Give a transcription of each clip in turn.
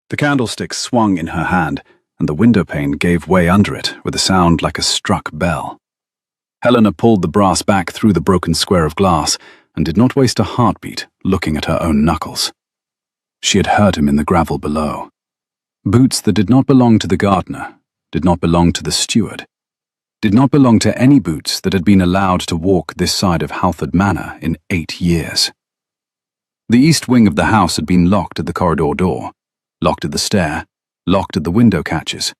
The candlestick swung in her hand, and the windowpane gave way under it with a sound like a struck bell. Helena pulled the brass back through the broken square of glass and did not waste a heartbeat looking at her own knuckles. She had hurt him in the gravel below. Boots that did not belong to the gardener, did not belong to the steward, did not belong to any boots that had been allowed to walk this side of Halford Manor in 8 years. The east wing of the house had been locked at the corridor door, locked at the stair, locked at the window catches.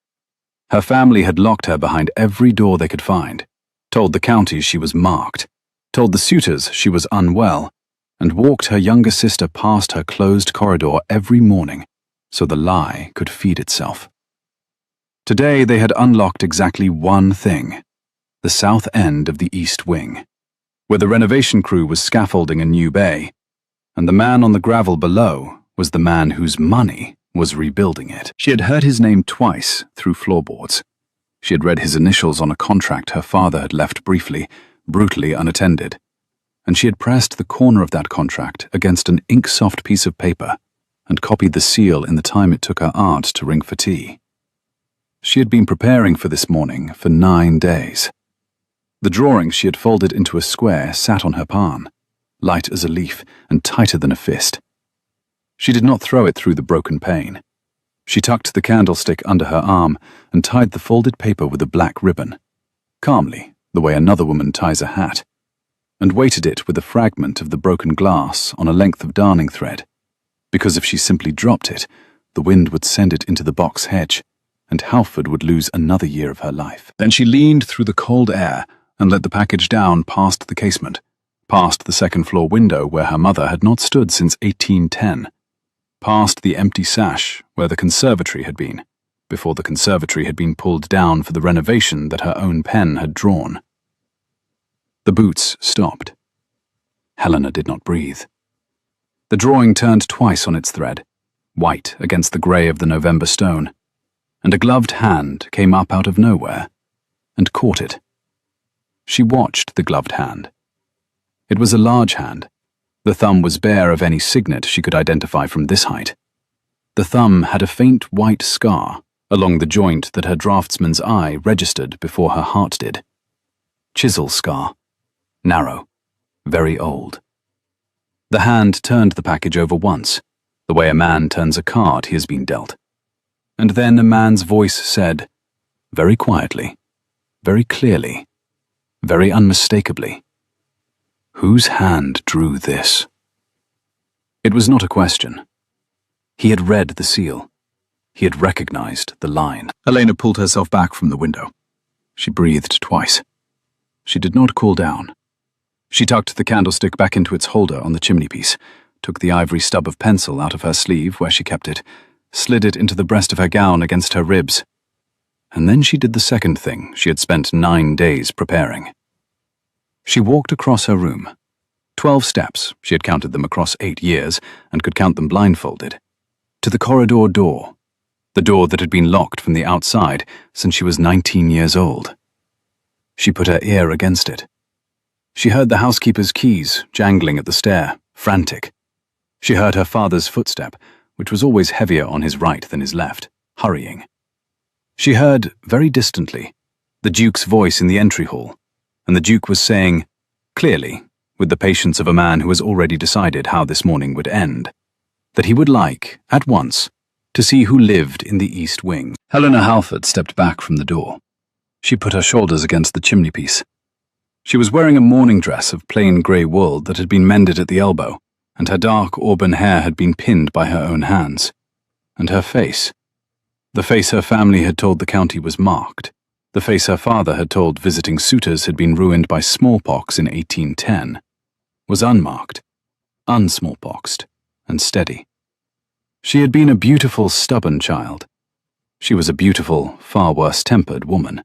Her family had locked her behind every door they could find, told the counties she was marked, told the suitors she was unwell, and walked her younger sister past her closed corridor every morning so the lie could feed itself. Today they had unlocked exactly one thing: the south end of the east wing, where the renovation crew was scaffolding a new bay, and the man on the gravel below was the man whose money was rebuilding it. She had heard his name twice through floorboards. She had read his initials on a contract her father had left briefly, brutally unattended, and she had pressed the corner of that contract against an ink-soft piece of paper and copied the seal in the time it took her aunt to ring for tea. She had been preparing for this morning for 9 days. The drawing she had folded into a square sat on her palm, light as a leaf and tighter than a fist. She did not throw it through the broken pane. She tucked the candlestick under her arm and tied the folded paper with a black ribbon, calmly, the way another woman ties a hat, and weighted it with a fragment of the broken glass on a length of darning thread, because if she simply dropped it, the wind would send it into the box hedge, and Halford would lose another year of her life. Then she leaned through the cold air and let the package down past the casement, past the second-floor window where her mother had not stood since 1810, past the empty sash where the conservatory had been, before the conservatory had been pulled down for the renovation that her own pen had drawn. The boots stopped. Helena did not breathe. The drawing turned twice on its thread, white against the grey of the November stone, and a gloved hand came up out of nowhere and caught it. She watched the gloved hand. It was a large hand. The thumb was bare of any signet she could identify from this height. The thumb had a faint white scar along the joint that her draftsman's eye registered before her heart did. Chisel scar. Narrow. Very old. The hand turned the package over once, the way a man turns a card he has been dealt. And then a man's voice said, very quietly, very clearly, very unmistakably, "Whose hand drew this?" It was not a question. He had read the seal. He had recognized the line. Helena pulled herself back from the window. She breathed twice. She did not cool down. She tucked the candlestick back into its holder on the chimney-piece, took the ivory stub of pencil out of her sleeve where she kept it, slid it into the breast of her gown against her ribs. And then she did the second thing she had spent 9 days preparing. She walked across her room. 12 steps, she had counted them across 8 years, and could count them blindfolded, to the corridor door, the door that had been locked from the outside since she was 19 years old. She put her ear against it. She heard the housekeeper's keys jangling at the stair, frantic. She heard her father's footstep, which was always heavier on his right than his left, hurrying. She heard, very distantly, the Duke's voice in the entry hall, and the Duke was saying, clearly, with the patience of a man who has already decided how this morning would end, that he would like, at once, to see who lived in the east wing. Helena Halford stepped back from the door. She put her shoulders against the chimney-piece. She was wearing a morning dress of plain grey wool that had been mended at the elbow, and her dark auburn hair had been pinned by her own hands. And her face, the face her family had told the county was marked, the face her father had told visiting suitors had been ruined by smallpox in 1810, was unmarked, unsmallpoxed, and steady. She had been a beautiful, stubborn child. She was a beautiful, far worse-tempered woman.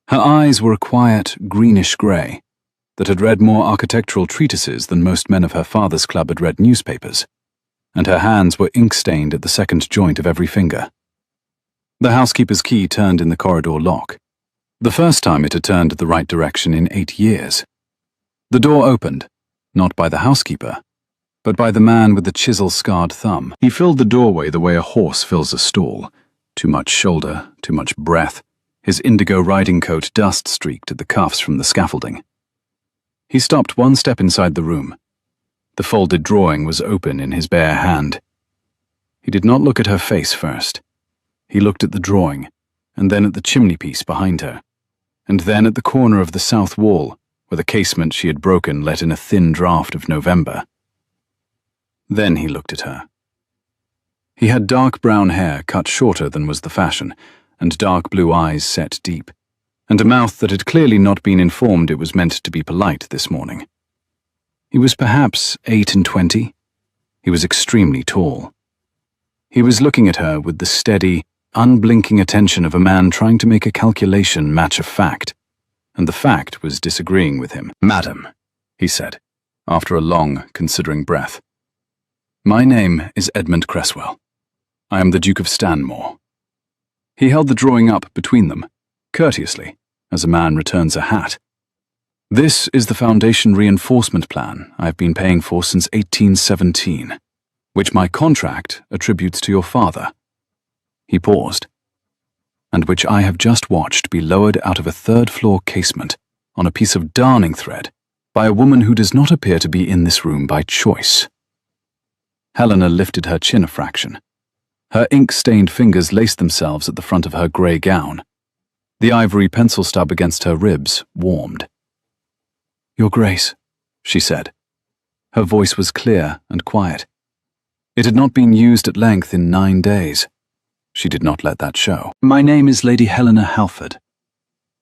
Her eyes were a quiet, greenish-grey that had read more architectural treatises than most men of her father's club had read newspapers, and her hands were ink-stained at the second joint of every finger. The housekeeper's key turned in the corridor lock. The first time it had turned the right direction in 8 years. The door opened, not by the housekeeper, but by the man with the chisel-scarred thumb. He filled the doorway the way a horse fills a stall. Too much shoulder, too much breath, his indigo riding coat dust-streaked at the cuffs from the scaffolding. He stopped one step inside the room. The folded drawing was open in his bare hand. He did not look at her face first. He looked at the drawing, and then at the chimney-piece behind her, and then at the corner of the south wall, where the casement she had broken let in a thin draught of November. Then he looked at her. He had dark brown hair cut shorter than was the fashion, and dark blue eyes set deep, and a mouth that had clearly not been informed it was meant to be polite this morning. He was perhaps 28. He was extremely tall. He was looking at her with the steady, unblinking attention of a man trying to make a calculation match a fact, and the fact was disagreeing with him. "Madam," he said, after a long, considering breath, "my name is Edmund Cresswell. I am the Duke of Stanmore." He held the drawing up between them, courteously, as a man returns a hat. "This is the foundation reinforcement plan I have been paying for since 1817, which my contract attributes to your father." He paused. "And which I have just watched be lowered out of a third-floor casement on a piece of darning thread by a woman who does not appear to be in this room by choice." Helena lifted her chin a fraction. Her ink-stained fingers laced themselves at the front of her grey gown. The ivory pencil stub against her ribs warmed. "Your Grace," she said. Her voice was clear and quiet. It had not been used at length in 9 days. She did not let that show. "My name is Lady Helena Halford.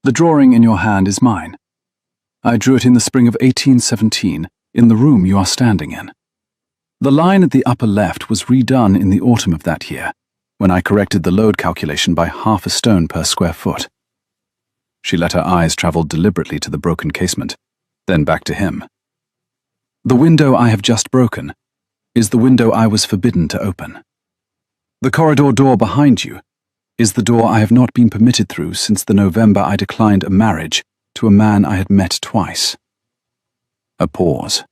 The drawing in your hand is mine. I drew it in the spring of 1817 in the room you are standing in. The line at the upper left was redone in the autumn of that year, when I corrected the load calculation by half a stone per square foot." She let her eyes travel deliberately to the broken casement, then back to him. "The window I have just broken is the window I was forbidden to open. The corridor door behind you is the door I have not been permitted through since the November I declined a marriage to a man I had met twice." A pause.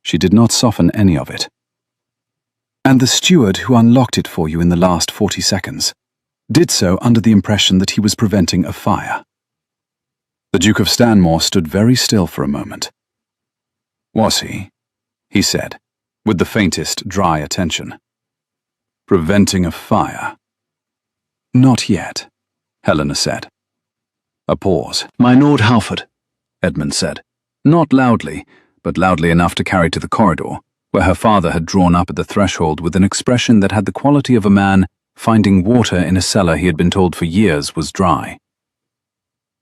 She did not soften any of it. "And the steward who unlocked it for you in the last 40 seconds did so under the impression that he was preventing a fire." The Duke of Stanmore stood very still for a moment. "Was he?" he said, with the faintest dry attention. "Preventing a fire?" "Not yet," Helena said. A pause. "My Lord Halford," Edmund said, not loudly, but loudly enough to carry to the corridor, where her father had drawn up at the threshold with an expression that had the quality of a man finding water in a cellar he had been told for years was dry.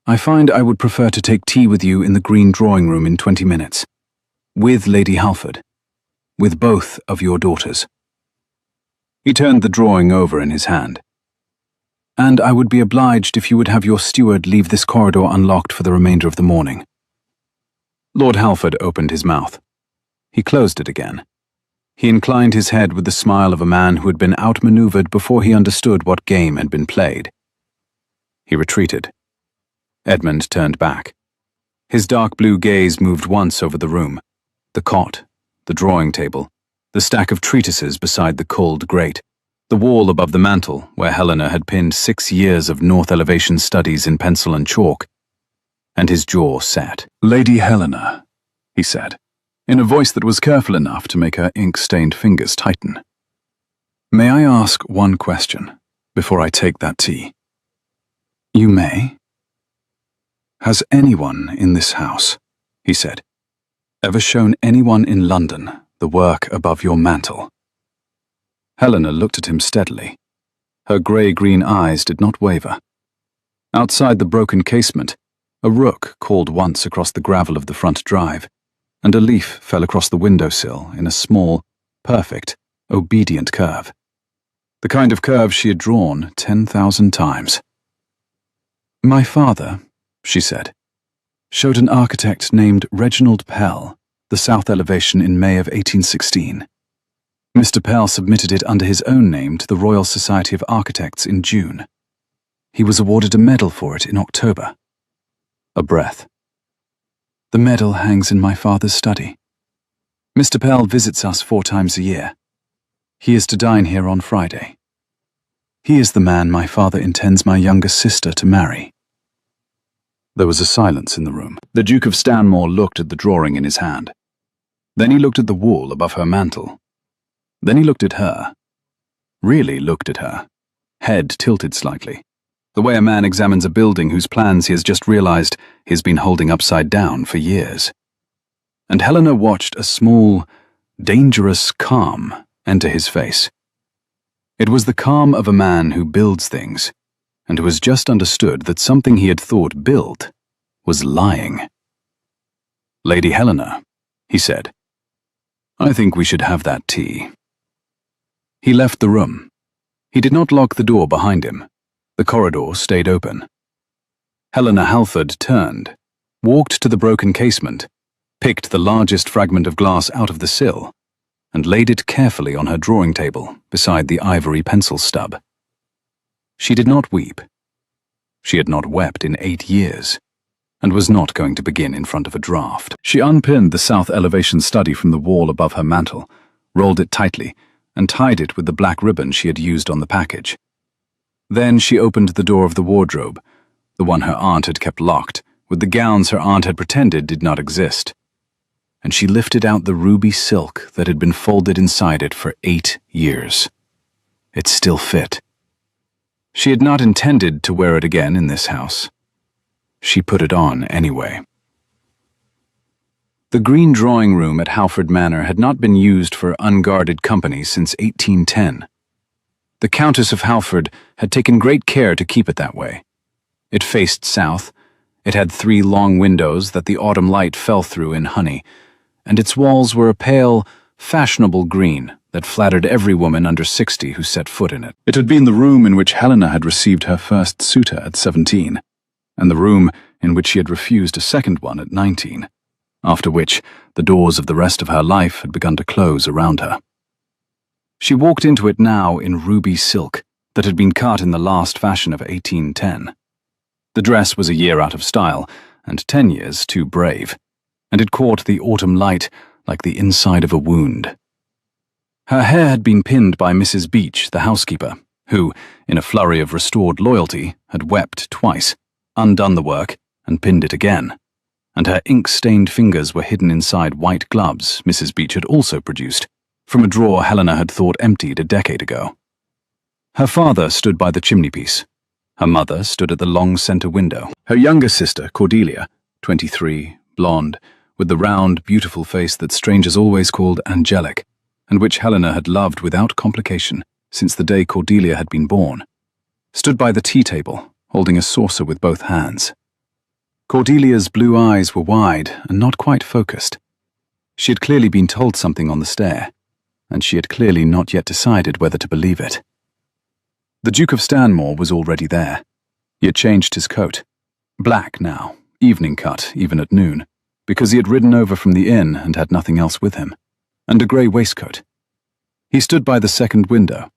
"I find I would prefer to take tea with you in the green drawing room in 20 minutes. With Lady Halford. With both of your daughters." He turned the drawing over in his hand. "And I would be obliged if you would have your steward leave this corridor unlocked for the remainder of the morning." Lord Halford opened his mouth. He closed it again. He inclined his head with the smile of a man who had been outmaneuvered before he understood what game had been played. He retreated. Edmund turned back. His dark blue gaze moved once over the room, the cot, the drawing table, the stack of treatises beside the cold grate, the wall above the mantel where Helena had pinned 6 years of north elevation studies in pencil and chalk, and his jaw set. "Lady Helena," he said, in a voice that was careful enough to make her ink-stained fingers tighten. "May I ask one question before I take that tea?" "You may." "Has anyone in this house," he said, "ever shown anyone in London the work above your mantel?" Helena looked at him steadily. Her grey-green eyes did not waver. Outside the broken casement, a rook called once across the gravel of the front drive, and a leaf fell across the windowsill in a small, perfect, obedient curve. The kind of curve she had drawn 10,000 times. "My father," she said, "showed an architect named Reginald Pell the south elevation in May of 1816. Mr. Pell submitted it under his own name to the Royal Society of Architects in June. He was awarded a medal for it in October." A breath. "The medal hangs in my father's study." Mr. Pell visits us 4 times a year. He is to dine here on Friday. He is the man my father intends my younger sister to marry." There was a silence in the room. The Duke of Stanmore looked at the drawing in his hand. Then he looked at the wall above her mantel. Then he looked at her. Really looked at her, head tilted slightly, the way a man examines a building whose plans he has just realized he has been holding upside down for years. And Helena watched a small, dangerous calm enter his face. It was the calm of a man who builds things, and who has just understood that something he had thought built was lying. "Lady Helena," he said, "I think we should have that tea." He left the room. He did not lock the door behind him. The corridor stayed open. Helena Halford turned, walked to the broken casement, picked the largest fragment of glass out of the sill, and laid it carefully on her drawing table beside the ivory pencil stub. She did not weep. She had not wept in 8 years, and was not going to begin in front of a draft. She unpinned the south elevation study from the wall above her mantel, rolled it tightly, and tied it with the black ribbon she had used on the package. Then she opened the door of the wardrobe, the one her aunt had kept locked, with the gowns her aunt had pretended did not exist. And she lifted out the ruby silk that had been folded inside it for 8 years. It still fit. She had not intended to wear it again in this house. She put it on anyway. The green drawing room at Halford Manor had not been used for unguarded company since 1810. The Countess of Halford had taken great care to keep it that way. It faced south, it had 3 long windows that the autumn light fell through in honey, and its walls were a pale, fashionable green that flattered every woman under 60 who set foot in it. It had been the room in which Helena had received her first suitor at 17, and the room in which she had refused a second one at 19, after which the doors of the rest of her life had begun to close around her. She walked into it now in ruby silk that had been cut in the last fashion of 1810. The dress was a year out of style, and 10 years too brave, and it caught the autumn light like the inside of a wound. Her hair had been pinned by Mrs. Beach, the housekeeper, who, in a flurry of restored loyalty, had wept twice, undone the work, and pinned it again, and her ink-stained fingers were hidden inside white gloves Mrs. Beach had also produced, from a drawer Helena had thought emptied a decade ago. Her father stood by the chimney-piece. Her mother stood at the long centre window. Her younger sister, Cordelia, 23, blonde, with the round, beautiful face that strangers always called angelic, and which Helena had loved without complication since the day Cordelia had been born, stood by the tea table, holding a saucer with both hands. Cordelia's blue eyes were wide and not quite focused. She had clearly been told something on the stair, and she had clearly not yet decided whether to believe it. The Duke of Stanmore was already there. He had changed his coat. Black now, evening cut, even at noon, because he had ridden over from the inn and had nothing else with him, and a grey waistcoat. He stood by the second window.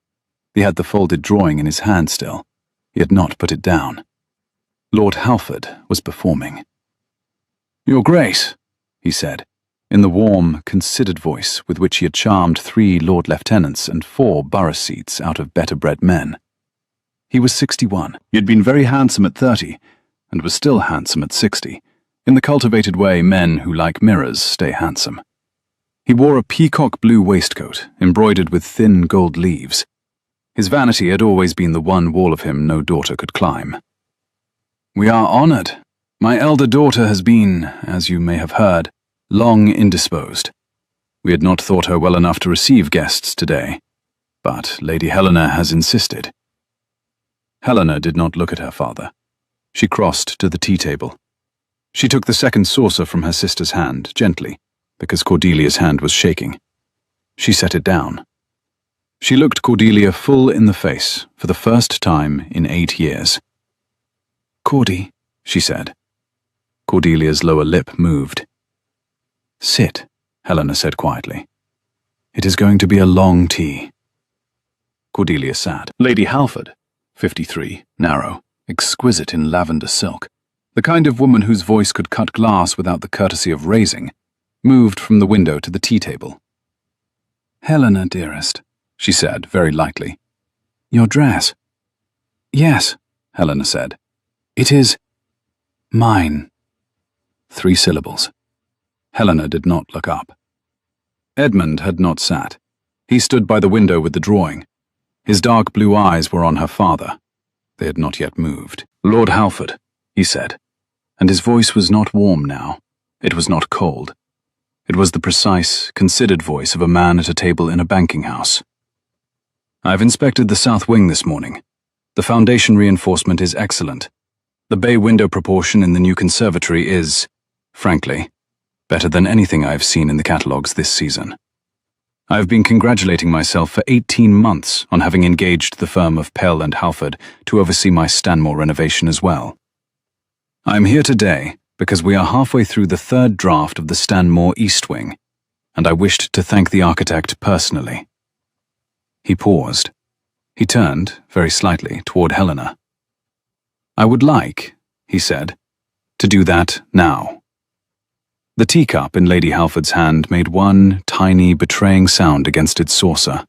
He had the folded drawing in his hand still. He had not put it down. Lord Halford was performing. "Your Grace," he said, in the warm, considered voice with which he had charmed 3 Lord Lieutenants and 4 borough seats out of better-bred men. He was 61. He had been very handsome at 30, and was still handsome at 60, in the cultivated way men who like mirrors stay handsome. He wore a peacock blue waistcoat, embroidered with thin gold leaves. His vanity had always been the one wall of him no daughter could climb. "We are honoured. My elder daughter has been, as you may have heard, long indisposed. We had not thought her well enough to receive guests today, but Lady Helena has insisted." Helena did not look at her father. She crossed to the tea table. She took the second saucer from her sister's hand, gently, because Cordelia's hand was shaking. She set it down. She looked Cordelia full in the face for the first time in 8 years. "Cordy," she said. Cordelia's lower lip moved. "Sit," Helena said quietly. "It is going to be a long tea." Cordelia sat. Lady Halford, 53, narrow, exquisite in lavender silk, the kind of woman whose voice could cut glass without the courtesy of raising, moved from the window to the tea table. "Helena, dearest," she said very lightly. "Your dress." "Yes," Helena said. "It is mine." 3 syllables. Helena did not look up. Edmund had not sat. He stood by the window with the drawing. His dark blue eyes were on her father. They had not yet moved. "Lord Halford," he said, and his voice was not warm now. It was not cold. It was the precise, considered voice of a man at a table in a banking house. "I've inspected the south wing this morning. The foundation reinforcement is excellent. The bay window proportion in the new conservatory is, frankly, better than anything I've seen in the catalogues this season. I've been congratulating myself for 18 months on having engaged the firm of Pell and Halford to oversee my Stanmore renovation as well. I'm here today because we are halfway through the 3rd draft of the Stanmore East Wing, and I wished to thank the architect personally." He paused. He turned, very slightly, toward Helena. "I would like," he said, "to do that now." The teacup in Lady Halford's hand made one tiny, betraying sound against its saucer.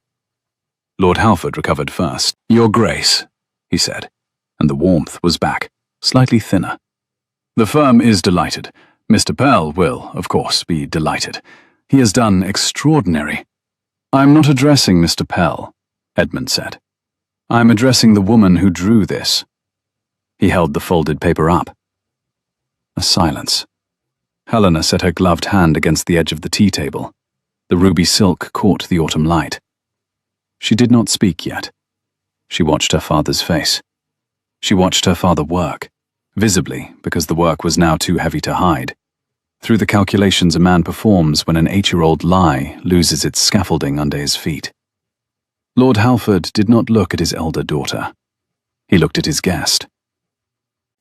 Lord Halford recovered first. "Your Grace," he said, and the warmth was back, slightly thinner. "The firm is delighted. Mr. Pell will, of course, be delighted. He has done extraordinary—" "I'm not addressing Mr. Pell," Edmund said. "I'm addressing the woman who drew this." He held the folded paper up. A silence. Helena set her gloved hand against the edge of the tea table. The ruby silk caught the autumn light. She did not speak yet. She watched her father's face. She watched her father work, visibly because the work was now too heavy to hide. Through the calculations a man performs when an 8-year-old lie loses its scaffolding under his feet. Lord Halford did not look at his elder daughter. He looked at his guest.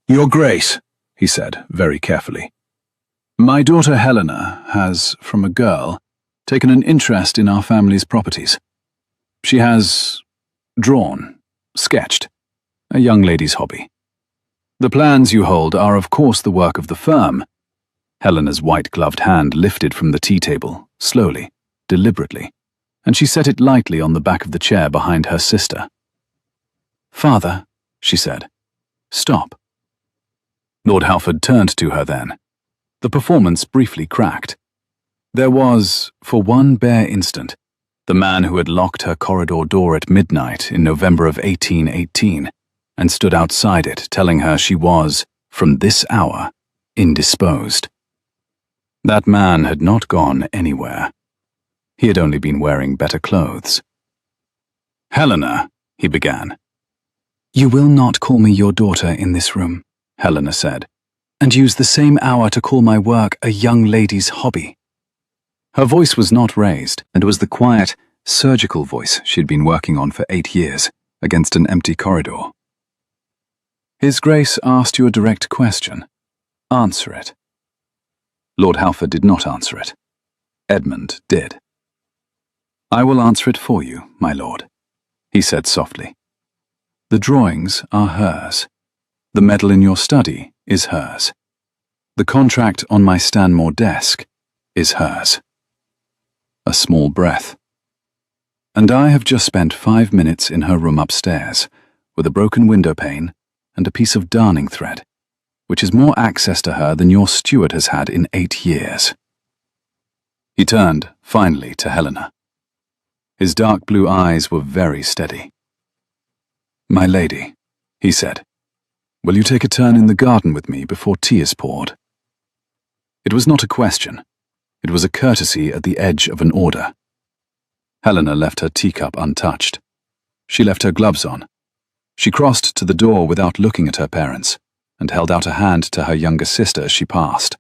"Your Grace," he said very carefully, "my daughter Helena has, from a girl, taken an interest in our family's properties. She has drawn, sketched, a young lady's hobby. The plans you hold are of course the work of the firm." Helena's white-gloved hand lifted from the tea table, slowly, deliberately, and she set it lightly on the back of the chair behind her sister. "Father," she said, "stop." Lord Halford turned to her then. The performance briefly cracked. There was, for one bare instant, the man who had locked her corridor door at midnight in November of 1818 and stood outside it telling her she was, from this hour, indisposed. That man had not gone anywhere. He had only been wearing better clothes. "Helena," he began. "You will not call me your daughter in this room," Helena said, "and use the same hour to call my work a young lady's hobby." Her voice was not raised, and was the quiet, surgical voice she had been working on for 8 years, against an empty corridor. "His Grace asked you a direct question. Answer it." Lord Halford did not answer it. Edmund did. "I will answer it for you, my lord," he said softly. "The drawings are hers. The medal in your study is hers. The contract on my Stanmore desk is hers." A small breath. "And I have just spent 5 minutes in her room upstairs, with a broken window pane and a piece of darning thread, which is more access to her than your steward has had in 8 years. He turned, finally, to Helena. His dark blue eyes were very steady. "My lady," he said, "will you take a turn in the garden with me before tea is poured?" It was not a question. It was a courtesy at the edge of an order. Helena left her teacup untouched. She left her gloves on. She crossed to the door without looking at her parents, and held out a hand to her younger sister as she passed.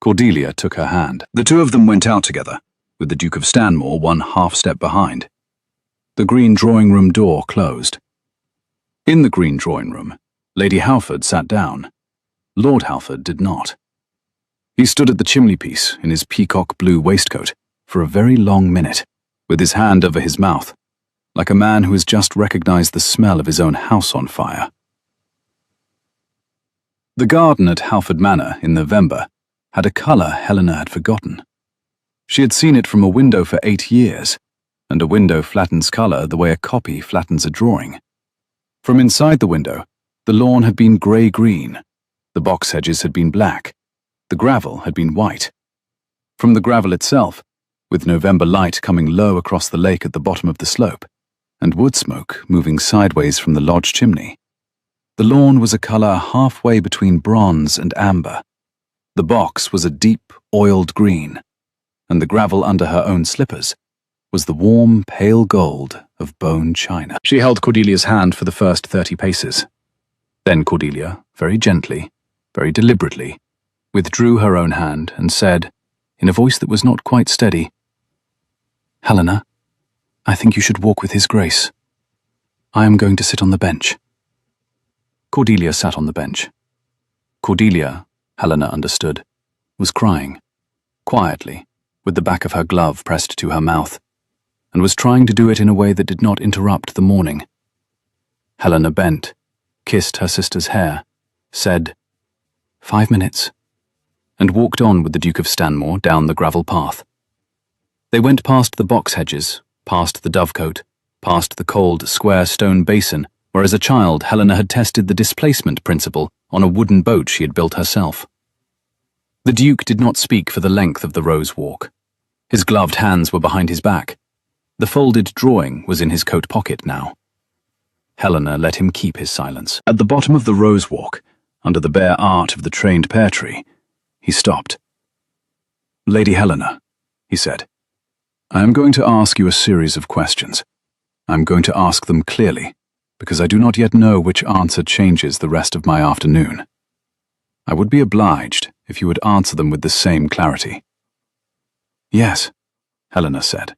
Cordelia took her hand. The two of them went out together, with the Duke of Stanmore one half-step behind. The green drawing-room door closed. In the green drawing-room, Lady Halford sat down. Lord Halford did not. He stood at the chimney-piece in his peacock-blue waistcoat for a very long minute, with his hand over his mouth, like a man who has just recognized the smell of his own house on fire. The garden at Halford Manor in November had a colour Helena had forgotten. She had seen it from a window for 8 years, and a window flattens colour the way a copy flattens a drawing. From inside the window, the lawn had been grey-green, the box hedges had been black, the gravel had been white. From the gravel itself, with November light coming low across the lake at the bottom of the slope, and wood smoke moving sideways from the lodge chimney, the lawn was a colour halfway between bronze and amber. The box was a deep, oiled green, and the gravel under her own slippers was the warm, pale gold of bone china. She held Cordelia's hand for the first 30 paces. Then Cordelia, very gently, very deliberately, withdrew her own hand and said, in a voice that was not quite steady, "Helena, I think you should walk with His Grace. I am going to sit on the bench." Cordelia sat on the bench. Cordelia, Helena understood, was crying, quietly, with the back of her glove pressed to her mouth, and was trying to do it in a way that did not interrupt the mourning. Helena bent, kissed her sister's hair, said, "5 minutes," and walked on with the Duke of Stanmore down the gravel path. They went past the box hedges, past the dovecote, past the cold, square stone basin, where as a child Helena had tested the displacement principle on a wooden boat she had built herself. The Duke did not speak for the length of the rose walk. His gloved hands were behind his back. The folded drawing was in his coat pocket now. Helena let him keep his silence. At the bottom of the rose walk, under the bare art of the trained pear tree, he stopped. "Lady Helena," he said, "I am going to ask you a series of questions. I am going to ask them clearly, because I do not yet know which answer changes the rest of my afternoon. I would be obliged if you would answer them with the same clarity." "Yes," Helena said.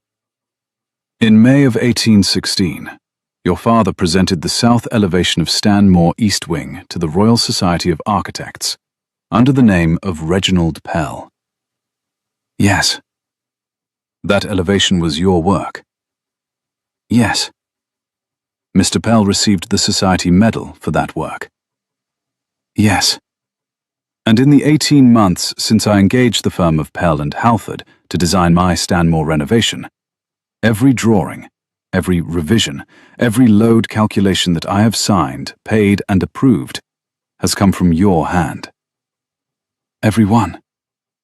"In May of 1816, your father presented the south elevation of Stanmore East Wing to the Royal Society of Architects, under the name of Reginald Pell." "Yes." "That elevation was your work?" "Yes." "Mr. Pell received the Society Medal for that work?" "Yes." "And in the 18 months since I engaged the firm of Pell and Halford to design my Stanmore renovation, every drawing, every revision, every load calculation that I have signed, paid, and approved has come from your hand?" "Every one,"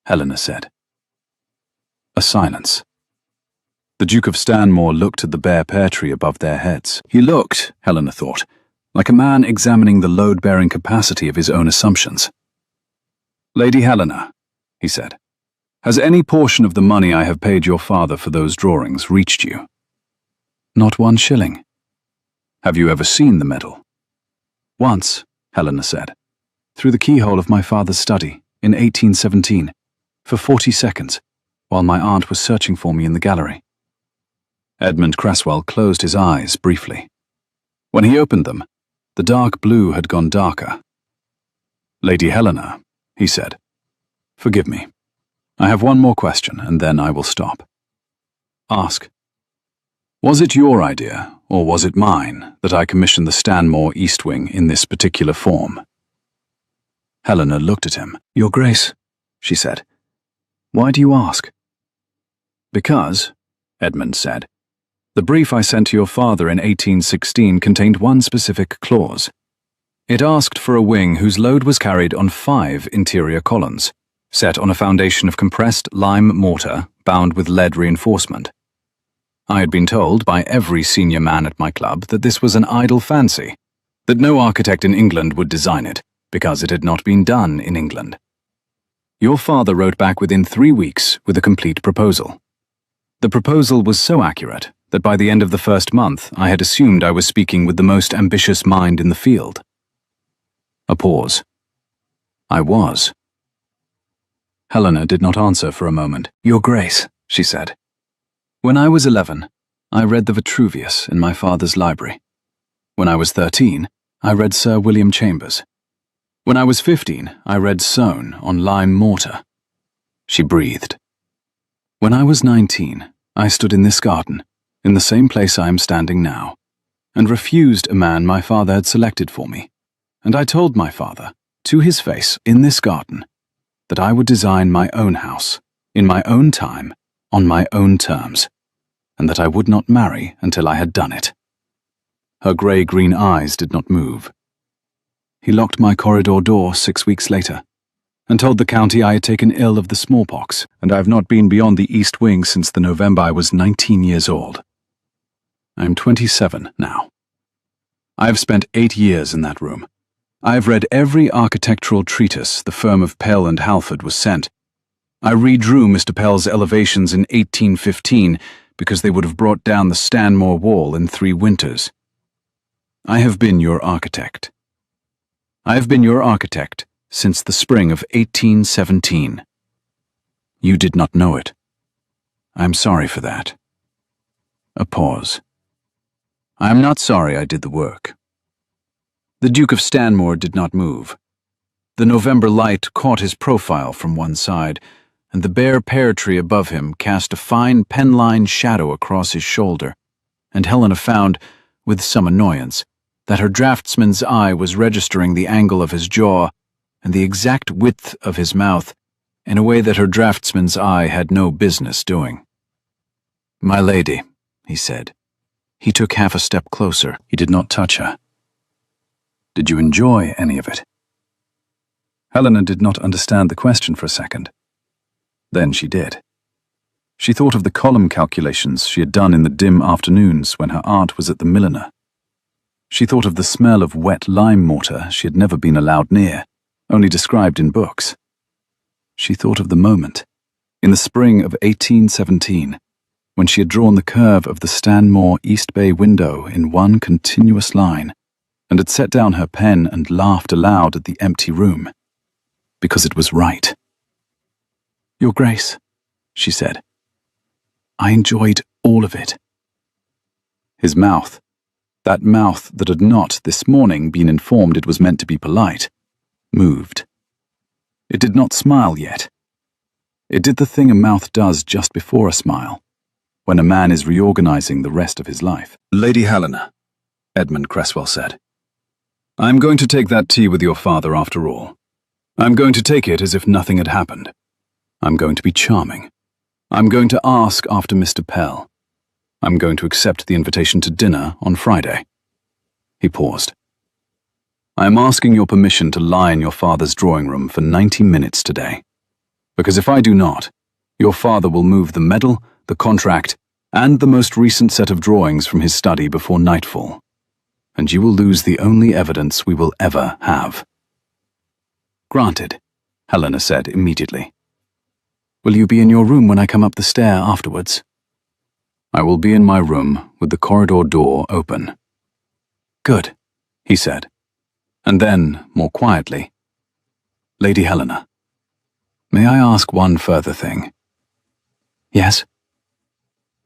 Helena said. A silence. The Duke of Stanmore looked at the bare pear tree above their heads. He looked, Helena thought, like a man examining the load-bearing capacity of his own assumptions. "Lady Helena," he said, "has any portion of the money I have paid your father for those drawings reached you?" "Not 1 shilling." "Have you ever seen the medal?" "Once," Helena said, "through the keyhole of my father's study, in 1817, for 40 seconds, while my aunt was searching for me in the gallery." Edmund Cresswell closed his eyes briefly. When he opened them, the dark blue had gone darker. "Lady Helena," he said, "forgive me. I have one more question, and then I will stop." "Ask." "Was it your idea, or was it mine, that I commissioned the Stanmore East Wing in this particular form?" Helena looked at him. "Your Grace," she said, "why do you ask?" "Because," Edmund said, "the brief I sent to your father in 1816 contained one specific clause. It asked for a wing whose load was carried on 5 interior columns, set on a foundation of compressed lime mortar bound with lead reinforcement. I had been told by every senior man at my club that this was an idle fancy, that no architect in England would design it, because it had not been done in England. Your father wrote back within 3 weeks with a complete proposal. The proposal was so accurate that by the end of the first month I had assumed I was speaking with the most ambitious mind in the field." A pause. "I was." Helena did not answer for a moment. "Your Grace," she said, "when I was 11, I read the Vitruvius in my father's library. When I was 13, I read Sir William Chambers. When I was 15, I read Soane on lime mortar." She breathed. "When I was 19, I stood in this garden, in the same place I am standing now, and refused a man my father had selected for me. And I told my father, to his face, in this garden, that I would design my own house, in my own time, on my own terms, and that I would not marry until I had done it. Her grey-green eyes did not move. He locked my corridor door 6 weeks later, and told the county I had taken ill of the smallpox, and I have not been beyond the East Wing since the November I was 19 years old. I am 27 now. I have spent 8 years in that room. I have read every architectural treatise the firm of Pell and Halford was sent. I redrew Mr. Pell's elevations in 1815 because they would have brought down the Stanmore Wall in 3 winters. I have been your architect. I have been your architect since the spring of 1817. You did not know it. I am sorry for that. A pause. I am not sorry I did the work. The Duke of Stanmore did not move. The November light caught his profile from one side, and the bare pear tree above him cast a fine pen-line shadow across his shoulder, and Helena found, with some annoyance, that her draftsman's eye was registering the angle of his jaw and the exact width of his mouth in a way that her draftsman's eye had no business doing. "My lady," he said. He took half a step closer. He did not touch her. "Did you enjoy any of it?" Helena did not understand the question for a second. Then she did. She thought of the column calculations she had done in the dim afternoons when her aunt was at the milliner. She thought of the smell of wet lime mortar she had never been allowed near, only described in books. She thought of the moment, in the spring of 1817, when she had drawn the curve of the Stanmore East Bay window in one continuous line, and had set down her pen and laughed aloud at the empty room, because it was right. "Your Grace," she said, "I enjoyed all of it." His mouth, that mouth that had not, this morning, been informed it was meant to be polite, moved. It did not smile yet. It did the thing a mouth does just before a smile, when a man is reorganizing the rest of his life. "Lady Helena," Edmund Cresswell said, "I am going to take that tea with your father after all. I am going to take it as if nothing had happened. I'm going to be charming. I'm going to ask after Mr. Pell. I'm going to accept the invitation to dinner on Friday." He paused. "I am asking your permission to lie in your father's drawing room for 90 minutes today, because if I do not, your father will move the medal, the contract, and the most recent set of drawings from his study before nightfall, and you will lose the only evidence we will ever have." "Granted," Helena said immediately. "Will you be in your room when I come up the stair afterwards?" "I will be in my room with the corridor door open." "Good," he said, and then, more quietly, "Lady Helena, may I ask one further thing?" "Yes?"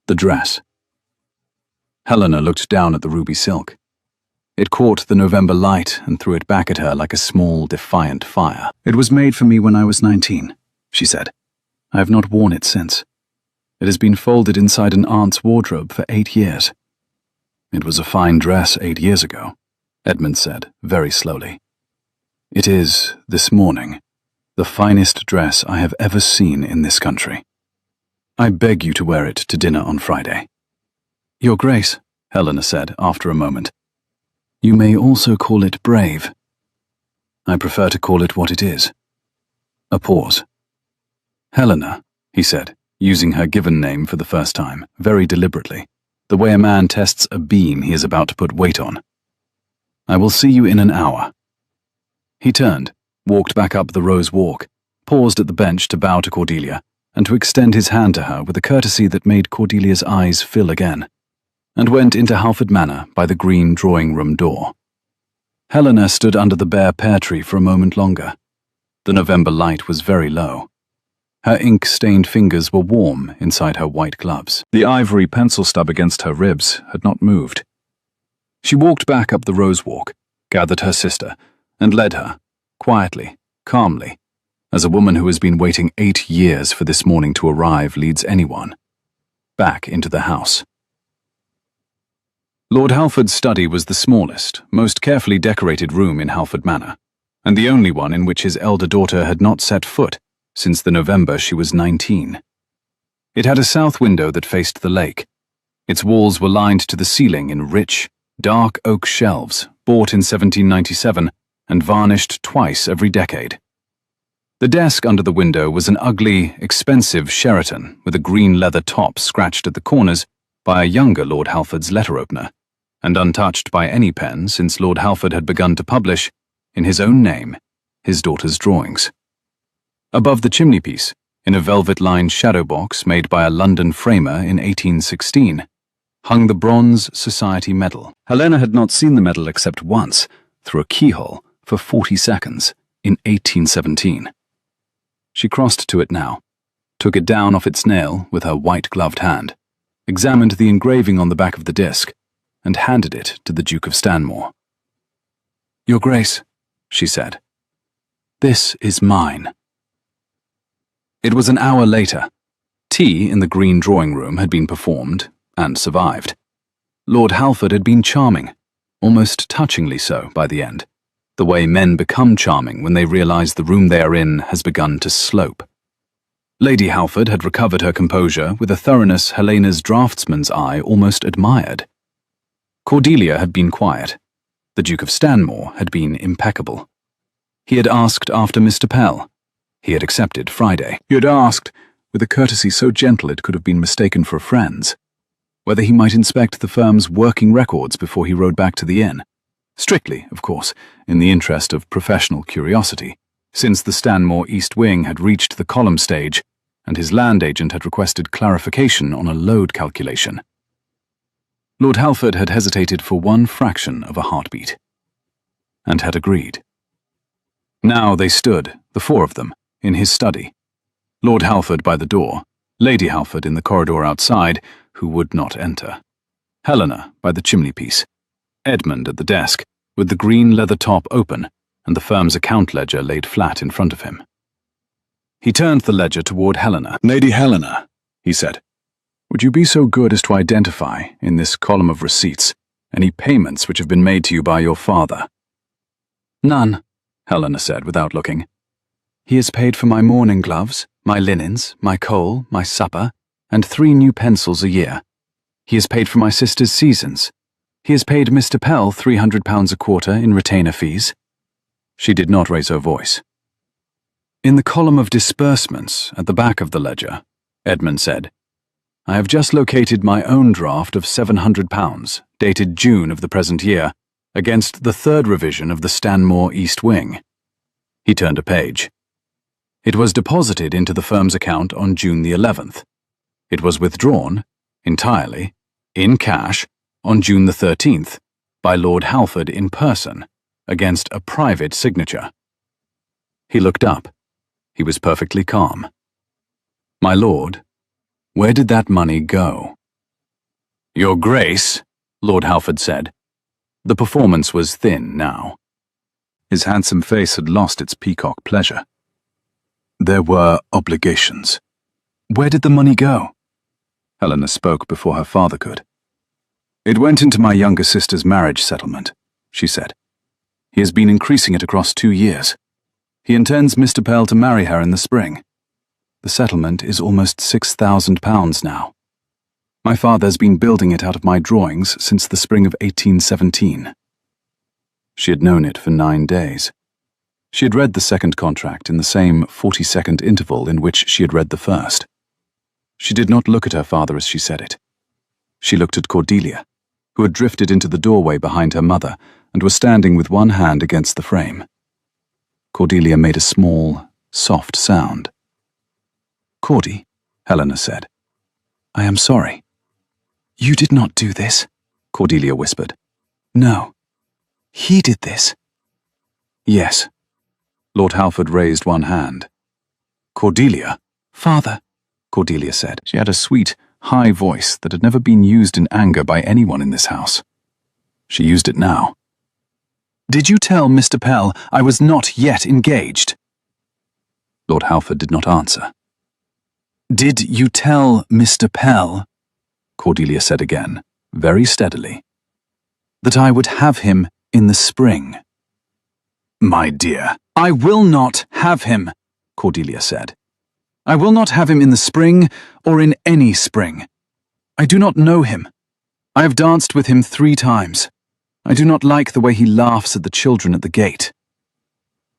"The dress." Helena looked down at the ruby silk. It caught the November light and threw it back at her like a small, defiant fire. "It was made for me when I was 19, she said. "I have not worn it since. It has been folded inside an aunt's wardrobe for 8 years. "It was a fine dress 8 years ago," Edmund said, very slowly. "It is, this morning, the finest dress I have ever seen in this country. I beg you to wear it to dinner on Friday." "Your Grace," Helena said after a moment, "you may also call it brave." "I prefer to call it what it is." A pause. "Helena," he said, using her given name for the first time, very deliberately, the way a man tests a beam he is about to put weight on. "I will see you in an hour." He turned, walked back up the Rose Walk, paused at the bench to bow to Cordelia, and to extend his hand to her with a courtesy that made Cordelia's eyes fill again, and went into Halford Manor by the green drawing-room door. Helena stood under the bare pear tree for a moment longer. The November light was very low. Her ink-stained fingers were warm inside her white gloves. The ivory pencil stub against her ribs had not moved. She walked back up the Rose Walk, gathered her sister, and led her, quietly, calmly, as a woman who has been waiting 8 years for this morning to arrive leads anyone, back into the house. Lord Halford's study was the smallest, most carefully decorated room in Halford Manor, and the only one in which his elder daughter had not set foot since the November she was 19. It had a south window that faced the lake. Its walls were lined to the ceiling in rich, dark oak shelves bought in 1797 and varnished twice every decade. The desk under the window was an ugly, expensive Sheraton with a green leather top scratched at the corners by a younger Lord Halford's letter opener, and untouched by any pen since Lord Halford had begun to publish, in his own name, his daughter's drawings. Above the chimney-piece, in a velvet-lined shadow box made by a London framer in 1816, hung the Bronze Society medal. Helena had not seen the medal except once, through a keyhole, for 40 seconds, in 1817. She crossed to it now, took it down off its nail with her white-gloved hand, examined the engraving on the back of the disc, and handed it to the Duke of Stanmore. "Your Grace," she said, "this is mine." It was an hour later. Tea in the green drawing-room had been performed, and survived. Lord Halford had been charming, almost touchingly so by the end, the way men become charming when they realize the room they are in has begun to slope. Lady Halford had recovered her composure with a thoroughness Helena's draftsman's eye almost admired. Cordelia had been quiet. The Duke of Stanmore had been impeccable. He had asked after Mr. Pell. He had accepted Friday. He had asked, with a courtesy so gentle it could have been mistaken for a friend's, whether he might inspect the firm's working records before he rode back to the inn. Strictly, of course, in the interest of professional curiosity, since the Stanmore East Wing had reached the column stage, and his land agent had requested clarification on a load calculation. Lord Halford had hesitated for one fraction of a heartbeat, and had agreed. Now they stood, the four of them, in his study. Lord Halford by the door, Lady Halford in the corridor outside, who would not enter. Helena by the chimney-piece. Edmund at the desk, with the green leather top open and the firm's account ledger laid flat in front of him. He turned the ledger toward Helena. "Lady Helena," he said, "would you be so good as to identify, in this column of receipts, any payments which have been made to you by your father?" "None," Helena said without looking. "He has paid for my mourning gloves, my linens, my coal, my supper, and 3 new pencils a year. He has paid for my sister's seasons. He has paid Mr. Pell £300 a quarter in retainer fees." She did not raise her voice. "In the column of disbursements at the back of the ledger," Edmund said, "I have just located my own draft of £700, dated June of the present year, against the 3rd revision of the Stanmore East Wing." He turned a page. "It was deposited into the firm's account on June the 11th. It was withdrawn, entirely, in cash, on June the 13th, by Lord Halford in person, against a private signature." He looked up. He was perfectly calm. "My lord, where did that money go?" "Your Grace," Lord Halford said. The performance was thin now. His handsome face had lost its peacock pleasure. "There were obligations." "Where did the money go?" Helena spoke before her father could. "It went into my younger sister's marriage settlement," she said. "He has been increasing it across 2 years. He intends Mr. Pell to marry her in the spring. The settlement is almost £6,000 now. My father has been building it out of my drawings since the spring of 1817. She had known it for 9 days. She had read the second contract in the same 40-second interval in which she had read the first. She did not look at her father as she said it. She looked at Cordelia, who had drifted into the doorway behind her mother and was standing with one hand against the frame. Cordelia made a small, soft sound. "Cordy," Helena said, "I am sorry." "You did not do this," Cordelia whispered. "No. He did this." "Yes." Lord Halford raised one hand. "Cordelia." "Father," Cordelia said. She had a sweet, high voice that had never been used in anger by anyone in this house. She used it now. "Did you tell Mr. Pell I was not yet engaged?" Lord Halford did not answer. "Did you tell Mr. Pell," Cordelia said again, very steadily, "that I would have him in the spring?" "My dear." "I will not have him," Cordelia said. I will not have him in the spring or in any spring. I do not know him. I have danced with him 3 times. I do not like the way he laughs at the children at the gate."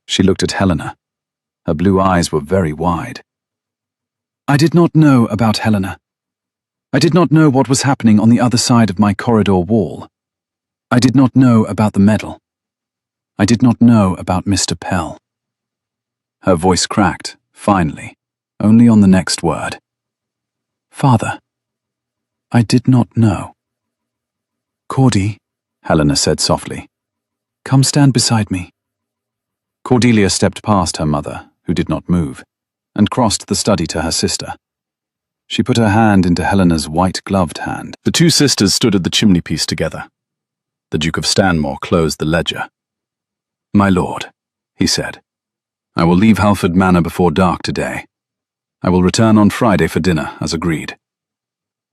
She looked at Helena. Her blue eyes were very wide. "I did not know about Helena. I did not know what was happening on the other side of my corridor wall. I did not know about the medal. I did not know about Mr. Pell." Her voice cracked, finally, only on the next word. "Father, I did not know." "Cordy," Helena said softly, "come stand beside me." Cordelia stepped past her mother, who did not move, and crossed the study to her sister. She put her hand into Helena's white-gloved hand. The 2 sisters stood at the chimney-piece together. The Duke of Stanmore closed the ledger. "My lord," he said, "I will leave Halford Manor before dark today. I will return on Friday for dinner, as agreed.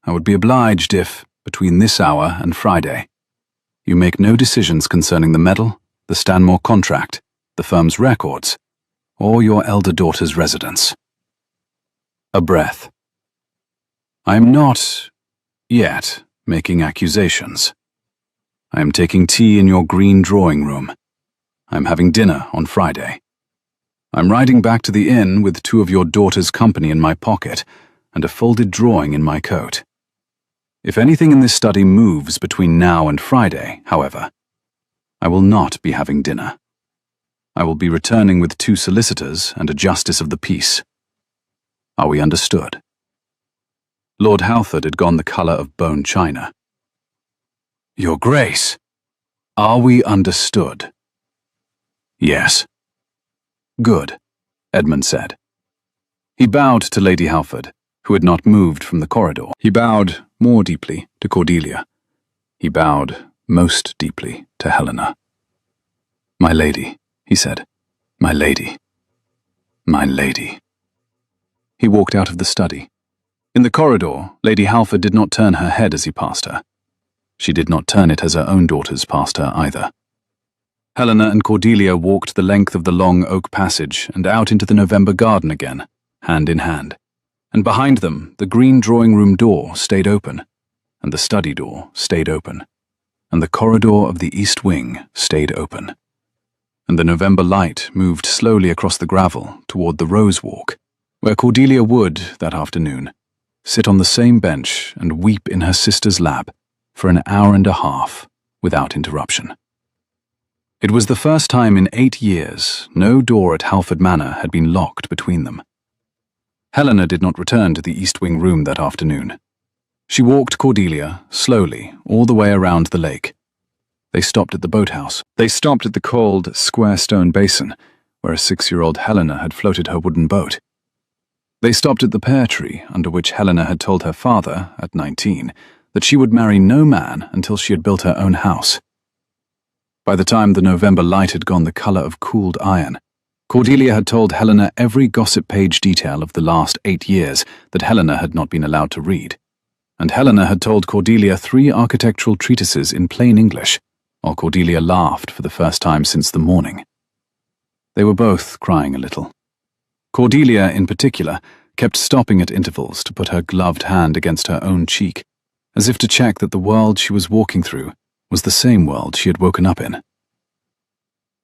I would be obliged if, between this hour and Friday, you make no decisions concerning the medal, the Stanmore contract, the firm's records, or your elder daughter's residence." A breath. "I am not, yet, making accusations. I am taking tea in your green drawing room. I am having dinner on Friday. I am riding back to the inn with 2 of your daughter's company in my pocket and a folded drawing in my coat. If anything in this study moves between now and Friday, however, I will not be having dinner. I will be returning with 2 solicitors and a justice of the peace. Are we understood?" Lord Halford had gone the colour of bone china. "Your Grace, are we understood?" "Yes." "Good," Edmund said. He bowed to Lady Halford, who had not moved from the corridor. He bowed more deeply to Cordelia. He bowed most deeply to Helena. "My lady," he said. "My lady. My lady." He walked out of the study. In the corridor, Lady Halford did not turn her head as he passed her. She did not turn it as her own daughters passed her either. Helena and Cordelia walked the length of the long oak passage and out into the November garden again, hand in hand. And behind them, the green drawing-room door stayed open, and the study door stayed open, and the corridor of the east wing stayed open. And the November light moved slowly across the gravel toward the Rose Walk, where Cordelia would, that afternoon, sit on the same bench and weep in her sister's lap for an hour and a half without interruption. It was the first time in 8 years no door at Halford Manor had been locked between them. Helena did not return to the East Wing room that afternoon. She walked Cordelia slowly all the way around the lake. They stopped at the boathouse. They stopped at the cold, square stone basin, where a 6-year-old Helena had floated her wooden boat. They stopped at the pear tree under which Helena had told her father, at 19, that she would marry no man until she had built her own house. By the time the November light had gone the colour of cooled iron, Cordelia had told Helena every gossip page detail of the last 8 years that Helena had not been allowed to read, and Helena had told Cordelia 3 architectural treatises in plain English, while Cordelia laughed for the first time since the morning. They were both crying a little. Cordelia, in particular, kept stopping at intervals to put her gloved hand against her own cheek, as if to check that the world she was walking through was the same world she had woken up in.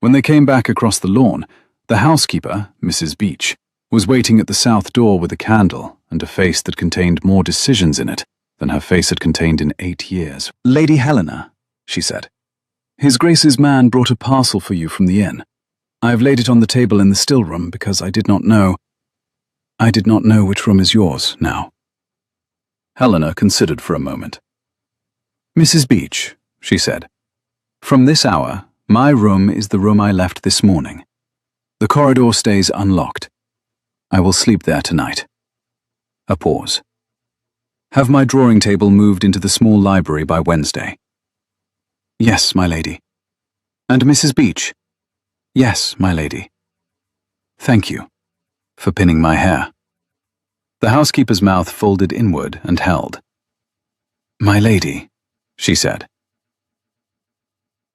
When they came back across the lawn, the housekeeper, Mrs. Beach, was waiting at the south door with a candle and a face that contained more decisions in it than her face had contained in 8 years. "Lady Helena," she said, "His Grace's man brought a parcel for you from the inn. I have laid it on the table in the still room because I did not know which room is yours now." Helena considered for a moment. "Mrs. Beach," she said, "from this hour, my room is the room I left this morning. The corridor stays unlocked. I will sleep there tonight." A pause. "Have my drawing table moved into the small library by Wednesday?" "Yes, my lady." "And Mrs. Beach?" "Yes, my lady." "Thank you for pinning my hair." The housekeeper's mouth folded inward and held. "My lady," she said.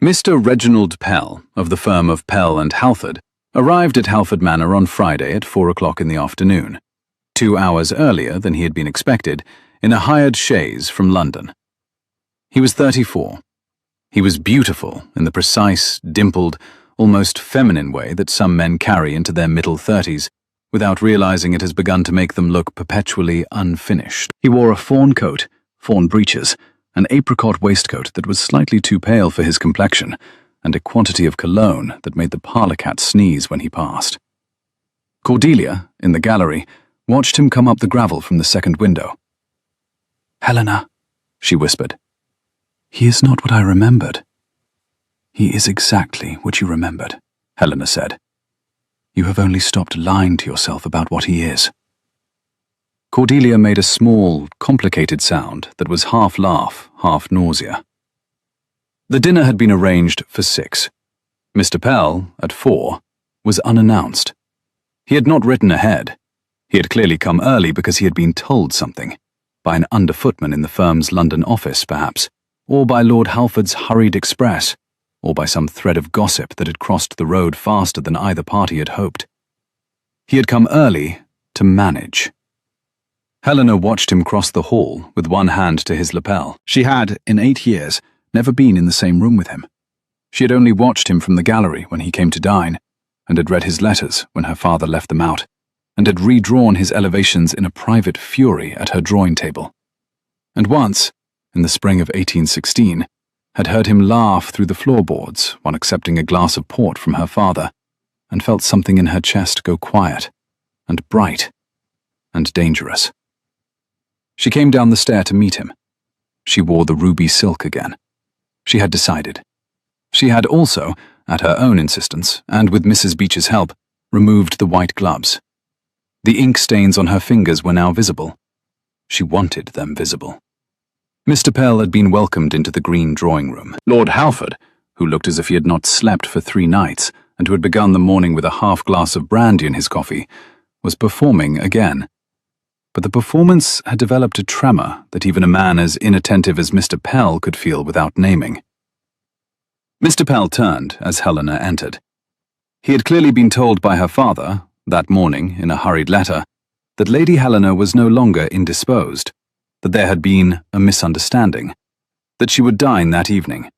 Mr. Reginald Pell, of the firm of Pell and Halford, arrived at Halford Manor on Friday at 4 o'clock in the afternoon. 2 hours earlier than he had been expected, in a hired chaise from London. He was 34. He was beautiful in the precise, dimpled, almost feminine way that some men carry into their middle 30s, without realizing it has begun to make them look perpetually unfinished. He wore a fawn coat, fawn breeches, an apricot waistcoat that was slightly too pale for his complexion, and a quantity of cologne that made the parlour cat sneeze when he passed. Cordelia, in the gallery, watched him come up the gravel from the second window. "Helena," she whispered. "He is not what I remembered." "He is exactly what you remembered," Helena said. "You have only stopped lying to yourself about what he is." Cordelia made a small, complicated sound that was half laugh, half nausea. The dinner had been arranged for 6. Mr. Pell, at 4, was unannounced. He had not written ahead. He had clearly come early because he had been told something, by an underfootman in the firm's London office, perhaps, or by Lord Halford's hurried express, or by some thread of gossip that had crossed the road faster than either party had hoped. He had come early to manage. Helena watched him cross the hall with one hand to his lapel. She had, in 8 years, never been in the same room with him. She had only watched him from the gallery when he came to dine, and had read his letters when her father left them out, and had redrawn his elevations in a private fury at her drawing table. And once, in the spring of 1816, had heard him laugh through the floorboards while accepting a glass of port from her father, and felt something in her chest go quiet, and bright, and dangerous. She came down the stair to meet him. She wore the ruby silk again. She had decided. She had also, at her own insistence, and with Mrs. Beech's help, removed the white gloves. The ink stains on her fingers were now visible. She wanted them visible. Mr. Pell had been welcomed into the green drawing-room. Lord Halford, who looked as if he had not slept for 3 nights, and who had begun the morning with a half-glass of brandy in his coffee, was performing again. But the performance had developed a tremor that even a man as inattentive as Mr. Pell could feel without naming. Mr. Pell turned as Helena entered. He had clearly been told by her father, that morning in a hurried letter, that Lady Helena was no longer indisposed, that there had been a misunderstanding, that she would dine that evening.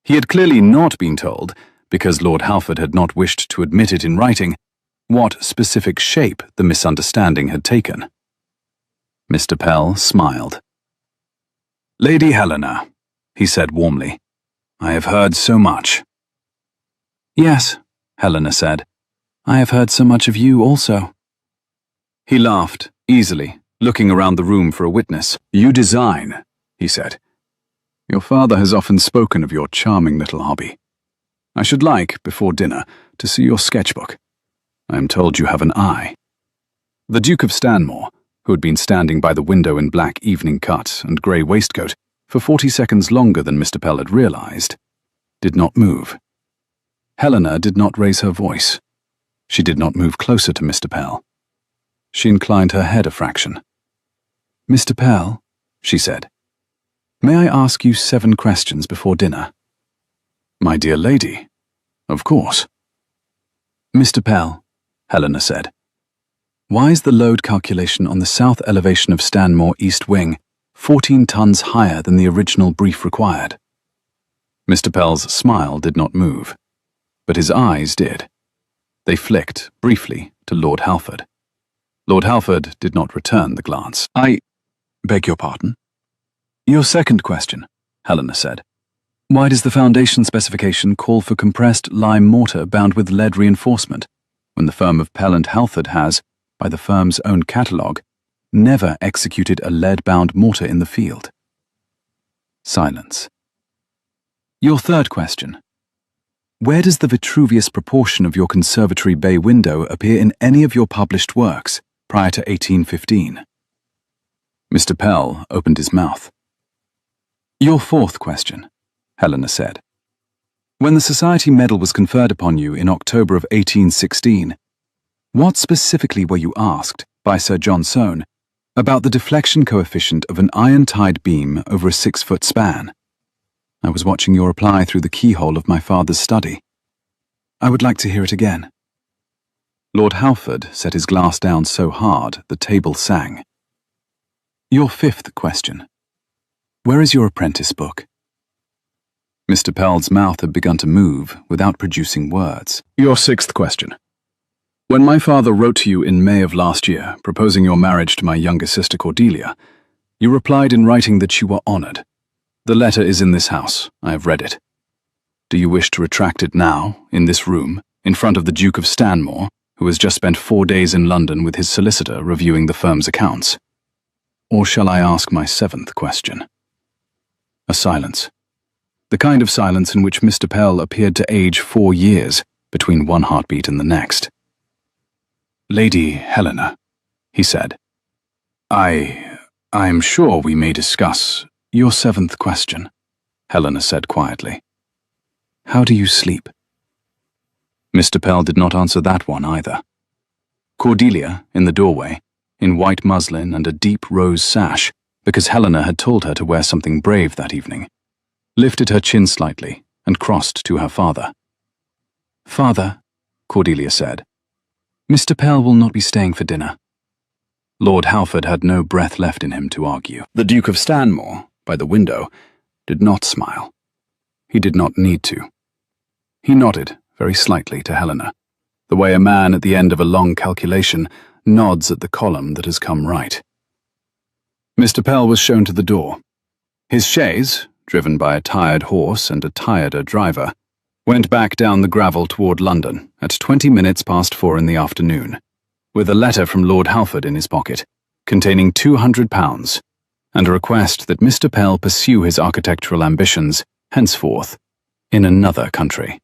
He had clearly not been told, because Lord Halford had not wished to admit it in writing, what specific shape the misunderstanding had taken. Mr. Pell smiled. "Lady Helena," he said warmly, "I have heard so much." "Yes," Helena said, "I have heard so much of you also." He laughed, easily, looking around the room for a witness. "You design," he said. "Your father has often spoken of your charming little hobby. I should like, before dinner, to see your sketchbook. I am told you have an eye." The Duke of Stanmore, who had been standing by the window in black evening cut and grey waistcoat for 40 seconds longer than Mr. Pell had realized, did not move. Helena did not raise her voice. She did not move closer to Mr. Pell. She inclined her head a fraction. "Mr. Pell," she said, "may I ask you 7 questions before dinner?" "My dear lady, of course." "Mr. Pell," Helena said, "why is the load calculation on the south elevation of Stanmore East Wing 14 tons higher than the original brief required?" Mr. Pell's smile did not move, but his eyes did. They flicked, briefly, to Lord Halford. Lord Halford did not return the glance. "I beg your pardon?" "Your second question," Helena said. "Why does the foundation specification call for compressed lime mortar bound with lead reinforcement, when the firm of Pell and Halford has, by the firm's own catalogue, never executed a lead-bound mortar in the field?" Silence. "Your third question. Where does the Vitruvius proportion of your conservatory bay window appear in any of your published works prior to 1815? Mr. Pell opened his mouth. "Your fourth question," Helena said. "When the Society Medal was conferred upon you in October of 1816, what specifically were you asked, by Sir John Soane, about the deflection coefficient of an iron-tied beam over a 6-foot span? I was watching your reply through the keyhole of my father's study. I would like to hear it again." Lord Halford set his glass down so hard the table sang. Your 5th question. Where is your apprentice book? Mr. Pell's mouth had begun to move without producing words. Your 6th question. When my father wrote to you in May of last year, proposing your marriage to my younger sister Cordelia, you replied in writing that you were honored. The letter is in this house. I have read it. Do you wish to retract it now, in this room, in front of the Duke of Stanmore, who has just spent 4 days in London with his solicitor reviewing the firm's accounts? Or shall I ask my 7th question? A silence. The kind of silence in which Mr. Pell appeared to age 4 years between one heartbeat and the next. Lady Helena, he said, I am sure we may discuss your 7th question, Helena said quietly. How do you sleep? Mr. Pell did not answer that one either. Cordelia, in the doorway, in white muslin and a deep rose sash, because Helena had told her to wear something brave that evening, lifted her chin slightly and crossed to her father. Father, Cordelia said, Mr. Pell will not be staying for dinner. Lord Halford had no breath left in him to argue. The Duke of Stanmore, by the window, did not smile. He did not need to. He nodded very slightly to Helena, the way a man at the end of a long calculation nods at the column that has come right. Mr. Pell was shown to the door. His chaise, driven by a tired horse and a tireder driver, went back down the gravel toward London at 20 minutes past 4 in the afternoon, with a letter from Lord Halford in his pocket, containing £200, and a request that Mr. Pell pursue his architectural ambitions, henceforth, in another country.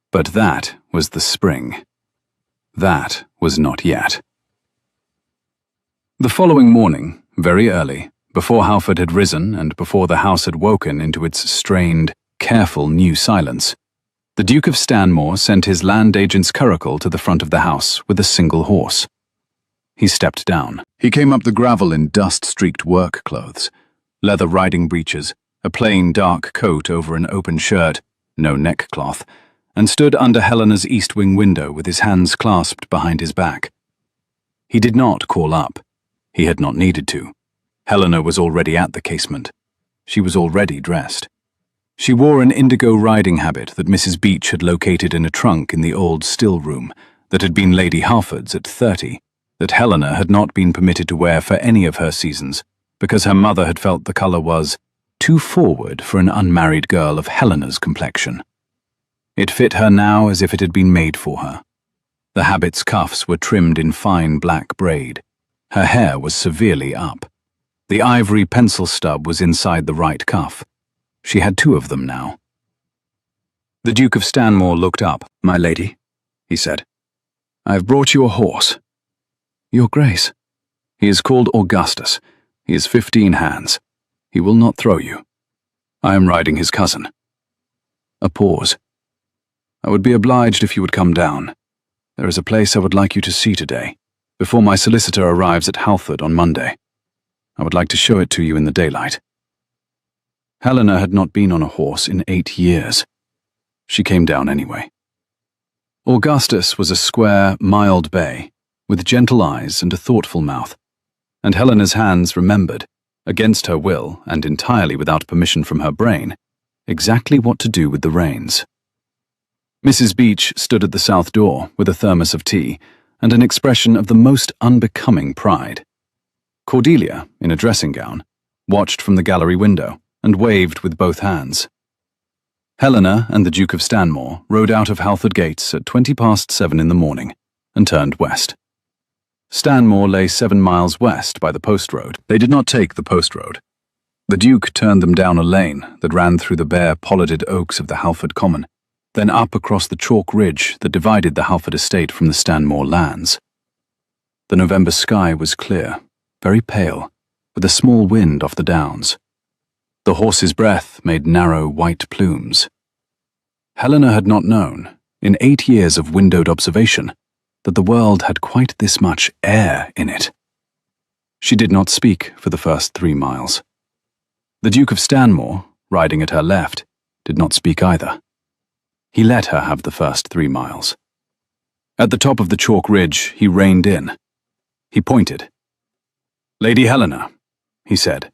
But that was the spring. That was not yet. The following morning, very early, before Halford had risen and before the house had woken into its strained, careful new silence, the Duke of Stanmore sent his land agent's curricle to the front of the house with a single horse. He stepped down. He came up the gravel in dust-streaked work clothes, leather riding breeches, a plain dark coat over an open shirt, no neckcloth, and stood under Helena's east wing window with his hands clasped behind his back. He did not call up. He had not needed to. Helena was already at the casement. She was already dressed. She wore an indigo riding habit that Mrs. Beach had located in a trunk in the old still room, that had been Lady Halford's at 30, that Helena had not been permitted to wear for any of her seasons, because her mother had felt the colour was too forward for an unmarried girl of Helena's complexion. It fit her now as if it had been made for her. The habit's cuffs were trimmed in fine black braid. Her hair was severely up. The ivory pencil stub was inside the right cuff. She had 2 of them now. The Duke of Stanmore looked up. My lady, he said, I have brought you a horse. Your Grace. He is called Augustus. He is 15 hands. He will not throw you. I am riding his cousin. A pause. I would be obliged if you would come down. There is a place I would like you to see today, before my solicitor arrives at Halford on Monday. I would like to show it to you in the daylight. Helena had not been on a horse in 8 years. She came down anyway. Augustus was a square, mild bay, with gentle eyes and a thoughtful mouth, and Helena's hands remembered, against her will and entirely without permission from her brain, exactly what to do with the reins. Mrs. Beach stood at the south door with a thermos of tea and an expression of the most unbecoming pride. Cordelia, in a dressing gown, watched from the gallery window and waved with both hands. Helena and the Duke of Stanmore rode out of Halford Gates at 20 past 7 in the morning and turned west. Stanmore lay 7 miles west by the post road. They did not take the post road. The Duke turned them down a lane that ran through the bare pollarded oaks of the Halford Common, then up across the chalk ridge that divided the Halford estate from the Stanmore lands. The November sky was clear, very pale, with a small wind off the downs. The horse's breath made narrow white plumes. Helena had not known, in 8 years of windowed observation, that the world had quite this much air in it. She did not speak for the first 3 miles. The Duke of Stanmore, riding at her left, did not speak either. He let her have the first 3 miles. At the top of the chalk ridge, he reined in. He pointed. "Lady Helena," he said.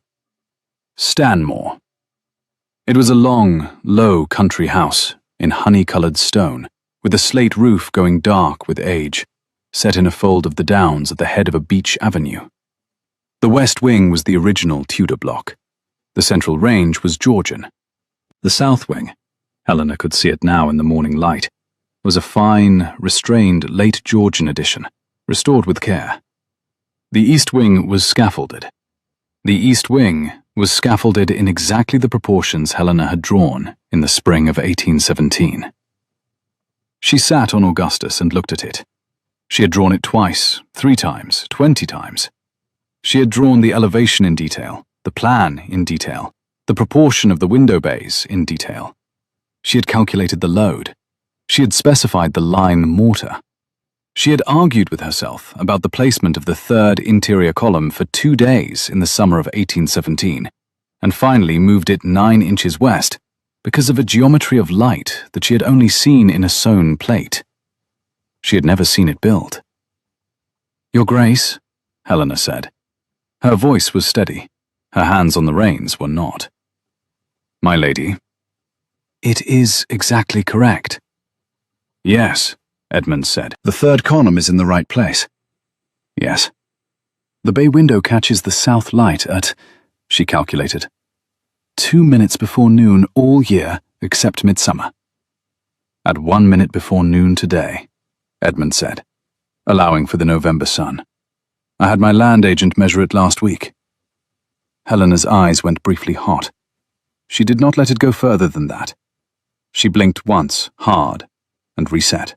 "Stanmore." It was a long, low country house in honey-coloured stone, with a slate roof going dark with age, set in a fold of the downs at the head of a beech avenue. The west wing was the original Tudor block. The central range was Georgian. The south wing, Helena could see it now in the morning light, was a fine, restrained late Georgian addition, restored with care. The east wing was scaffolded. The east wing was scaffolded in exactly the proportions Helena had drawn in the spring of 1817. She sat on Augustus and looked at it. She had drawn it twice, 3 times, 20 times. She had drawn the elevation in detail, the plan in detail, the proportion of the window bays in detail. She had calculated the load. She had specified the lime mortar. She had argued with herself about the placement of the third interior column for 2 days in the summer of 1817, and finally moved it 9 inches west because of a geometry of light that she had only seen in a sewn plate. She had never seen it built. "Your Grace," Helena said. Her voice was steady. Her hands on the reins were not. "My lady." "It is exactly correct." "Yes," Edmund said. "The third column is in the right place." "Yes." "The bay window catches the south light at," she calculated, 2 minutes before noon all year except midsummer." "At 1 minute before noon today," Edmund said, allowing for the November sun. "I had my land agent measure it last week." Helena's eyes went briefly hot. She did not let it go further than that. She blinked once, hard, and reset.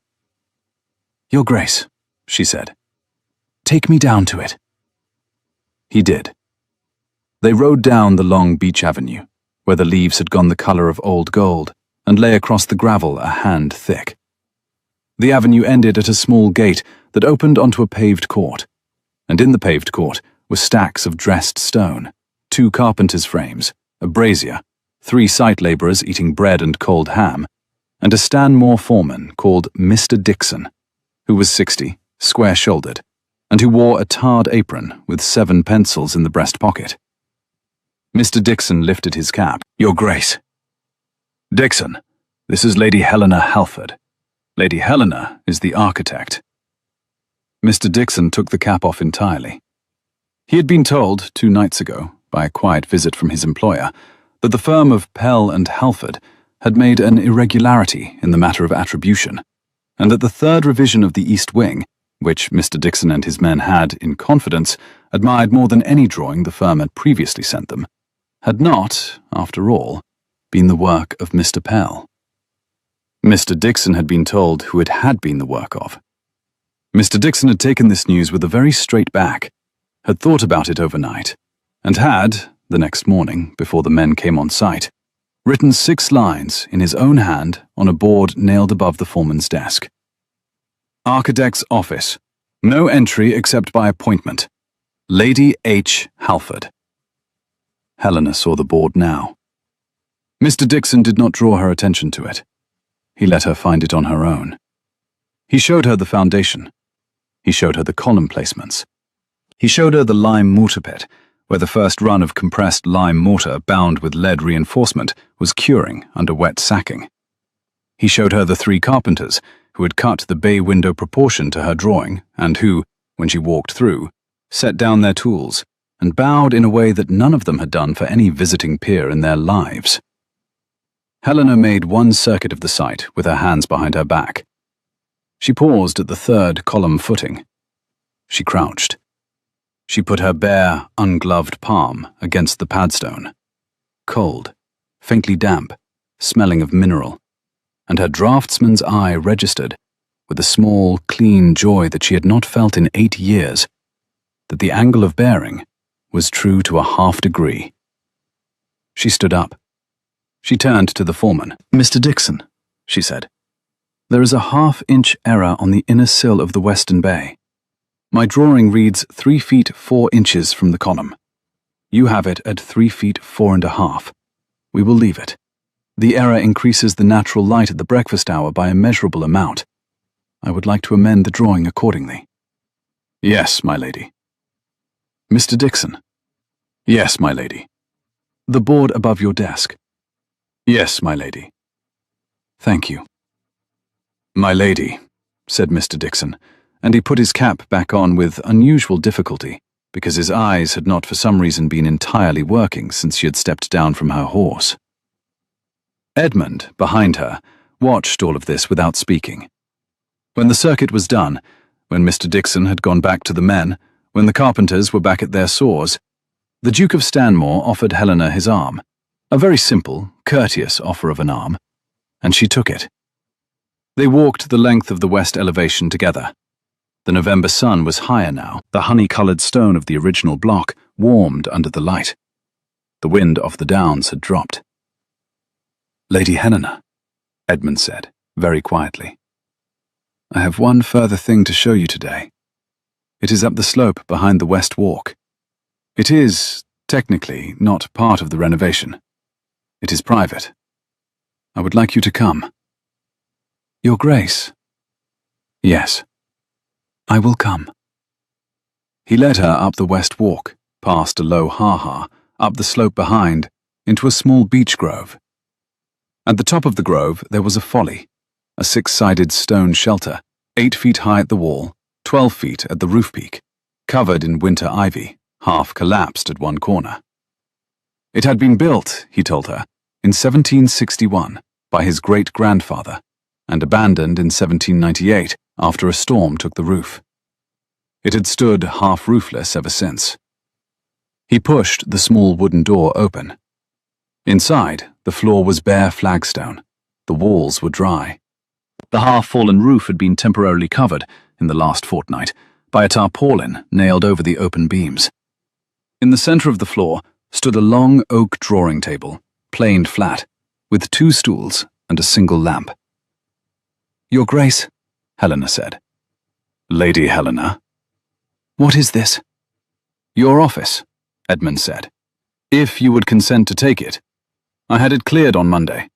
"Your Grace," she said, "take me down to it." He did. They rode down the long beech avenue, where the leaves had gone the colour of old gold, and lay across the gravel a hand thick. The avenue ended at a small gate that opened onto a paved court, and in the paved court were stacks of dressed stone, 2 carpenter's frames, a brazier, 3 site labourers eating bread and cold ham, and a Stanmore foreman called Mr. Dixon, who was 60, square-shouldered, and who wore a tarred apron with 7 pencils in the breast pocket. Mr. Dixon lifted his cap. "Your Grace." "Dixon, this is Lady Helena Halford. Lady Helena is the architect." Mr. Dixon took the cap off entirely. He had been told 2 nights ago, by a quiet visit from his employer, that the firm of Pell and Halford had made an irregularity in the matter of attribution, and that the third revision of the East Wing, which Mr. Dixon and his men had, in confidence, admired more than any drawing the firm had previously sent them, had not, after all, been the work of Mr. Pell. Mr. Dixon had been told who it had been the work of. Mr. Dixon had taken this news with a very straight back, had thought about it overnight, and had, the next morning, before the men came on site, written 6 lines in his own hand on a board nailed above the foreman's desk. "Architect's office. No entry except by appointment. Lady H. Halford." Helena saw the board now. Mr. Dixon did not draw her attention to it. He let her find it on her own. He showed her the foundation. He showed her the column placements. He showed her the lime mortar pit, where the first run of compressed lime mortar bound with lead reinforcement was curing under wet sacking. He showed her the 3 carpenters who had cut the bay window proportion to her drawing and who, when she walked through, set down their tools and bowed in a way that none of them had done for any visiting peer in their lives. Helena made 1 circuit of the site with her hands behind her back. She paused at the 3rd column footing. She crouched. She put her bare, ungloved palm against the padstone. Cold, faintly damp, smelling of mineral, and her draftsman's eye registered, with a small, clean joy that she had not felt in 8 years, that the angle of bearing was true to a ½ degree. She stood up. She turned to the foreman. "Mr. Dixon," she said, "there is a ½ inch error on the inner sill of the western bay. My drawing reads 3 feet 4 inches from the column. You have it at 3 feet 4½ We will leave it. The error increases the natural light at the breakfast hour by a measurable amount. I would like to amend the drawing accordingly. Yes, my lady. Mr. Dixon. Yes, my lady. The board above your desk. Yes, my lady. Thank you. My lady, said Mr. Dixon, and he put his cap back on with unusual difficulty, because his eyes had not for some reason been entirely working since she had stepped down from her horse. Edmund, behind her, watched all of this without speaking. When the circuit was done, when Mr. Dixon had gone back to the men, when the carpenters were back at their saws, the Duke of Stanmore offered Helena his arm, a very simple, courteous offer of an arm, and she took it. They walked the length of the west elevation together. The November sun was higher now, the honey-coloured stone of the original block warmed under the light. The wind off the downs had dropped. Lady Helena, Edmund said, very quietly, I have one further thing to show you today. It is up the slope behind the west walk. It is, technically, not part of the renovation. It is private. I would like you to come. Your Grace. Yes. I will come. He led her up the west walk, past a low ha-ha, up the slope behind, into a small beech grove. At the top of the grove there was a folly, a 6-sided stone shelter, 8 feet high at the wall, 12 feet at the roof peak, covered in winter ivy, half collapsed at one corner. It had been built, he told her, in 1761 by his great-grandfather, and abandoned in 1798 after a storm took the roof. It had stood half-roofless ever since. He pushed the small wooden door open. Inside, the floor was bare flagstone. The walls were dry. The half-fallen roof had been temporarily covered, in the last fortnight, by a tarpaulin nailed over the open beams. In the center of the floor stood a long oak drawing table, planed flat, with 2 stools and a single lamp. Your Grace, Helena said. Lady Helena. What is this? Your office, Edmund said. If you would consent to take it. I had it cleared on Monday.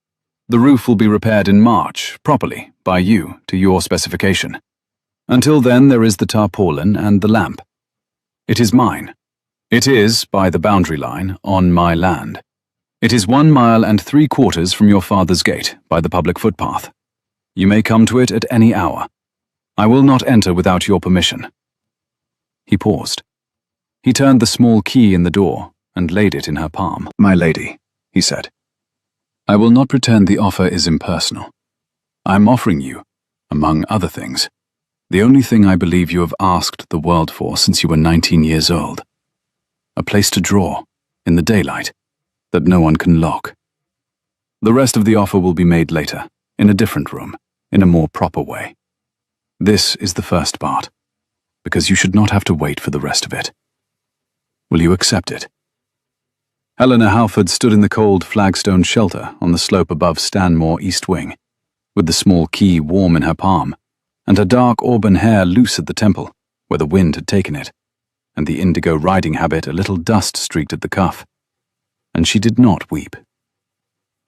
The roof will be repaired in March, properly, by you, to your specification. Until then there is the tarpaulin and the lamp. It is mine. It is, by the boundary line, on my land. It is 1 mile and 3/4 from your father's gate, by the public footpath. You may come to it at any hour. I will not enter without your permission. He paused. He turned the small key in the door and laid it in her palm. My lady, he said, I will not pretend the offer is impersonal. I am offering you, among other things, the only thing I believe you have asked the world for since you were 19 years old. A place to draw, in the daylight, that no one can lock. The rest of the offer will be made later, in a different room, in a more proper way. This is the first part, because you should not have to wait for the rest of it. Will you accept it? Helena Halford stood in the cold flagstone shelter on the slope above Stanmore East Wing, with the small key warm in her palm, and her dark auburn hair loose at the temple, where the wind had taken it, and the indigo riding habit a little dust-streaked at the cuff. And she did not weep.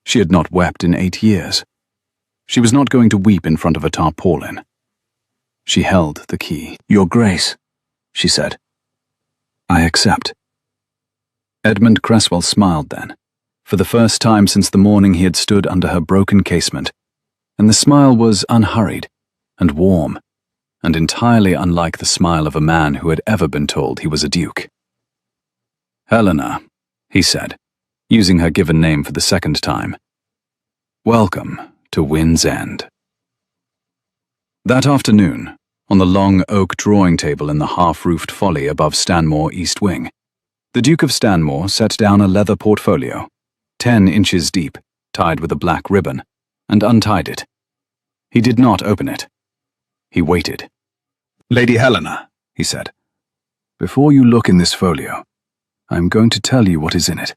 She had not wept in 8 years. She was not going to weep in front of a tarpaulin. She held the key. Your Grace, she said. I accept. Edmund Cresswell smiled then, for the first time since the morning he had stood under her broken casement, and the smile was unhurried and warm, and entirely unlike the smile of a man who had ever been told he was a duke. Helena, he said, using her given name for the second time. Welcome to Wind's End. That afternoon, on the long oak drawing table in the half-roofed folly above Stanmore East Wing, the Duke of Stanmore set down a leather portfolio, 10 inches deep, tied with a black ribbon, and untied it. He did not open it. He waited. Lady Helena, he said, before you look in this folio, I am going to tell you what is in it,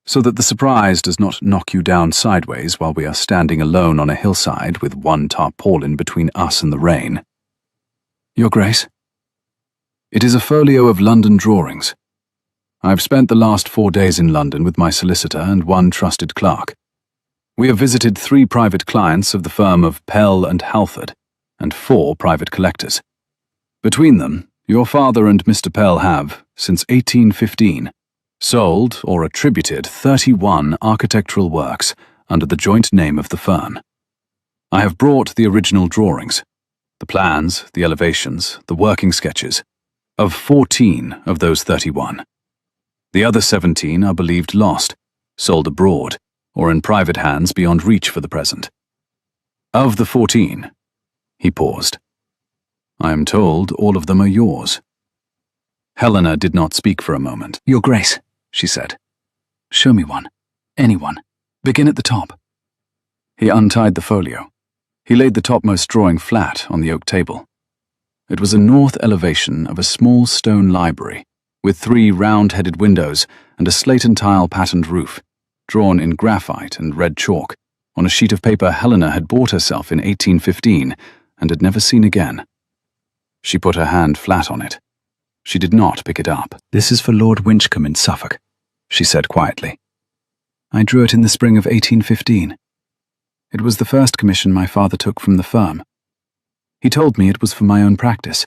so that the surprise does not knock you down sideways while we are standing alone on a hillside with one tarpaulin between us and the rain. Your Grace, it is a folio of London drawings. I've spent the last 4 days in London with my solicitor and one trusted clerk. We have visited 3 private clients of the firm of Pell and Halford, and 4 private collectors. Between them, your father and Mr. Pell have, since 1815, sold or attributed 31 architectural works under the joint name of the firm. I have brought the original drawings, the plans, the elevations, the working sketches, of 14 of those 31. The other 17 are believed lost, sold abroad, or in private hands beyond reach for the present. Of the 14, he paused. I am told all of them are yours. Helena did not speak for a moment. Your Grace, she said. Show me one. Anyone. Begin at the top. He untied the folio. He laid the topmost drawing flat on the oak table. It was a north elevation of a small stone library, with 3 round-headed windows and a slate and tile patterned roof, drawn in graphite and red chalk, on a sheet of paper Helena had bought herself in 1815 and had never seen again. She put her hand flat on it. She did not pick it up. This is for Lord Winchcombe in Suffolk, she said quietly. I drew it in the spring of 1815. It was the first commission my father took from the firm. He told me it was for my own practice.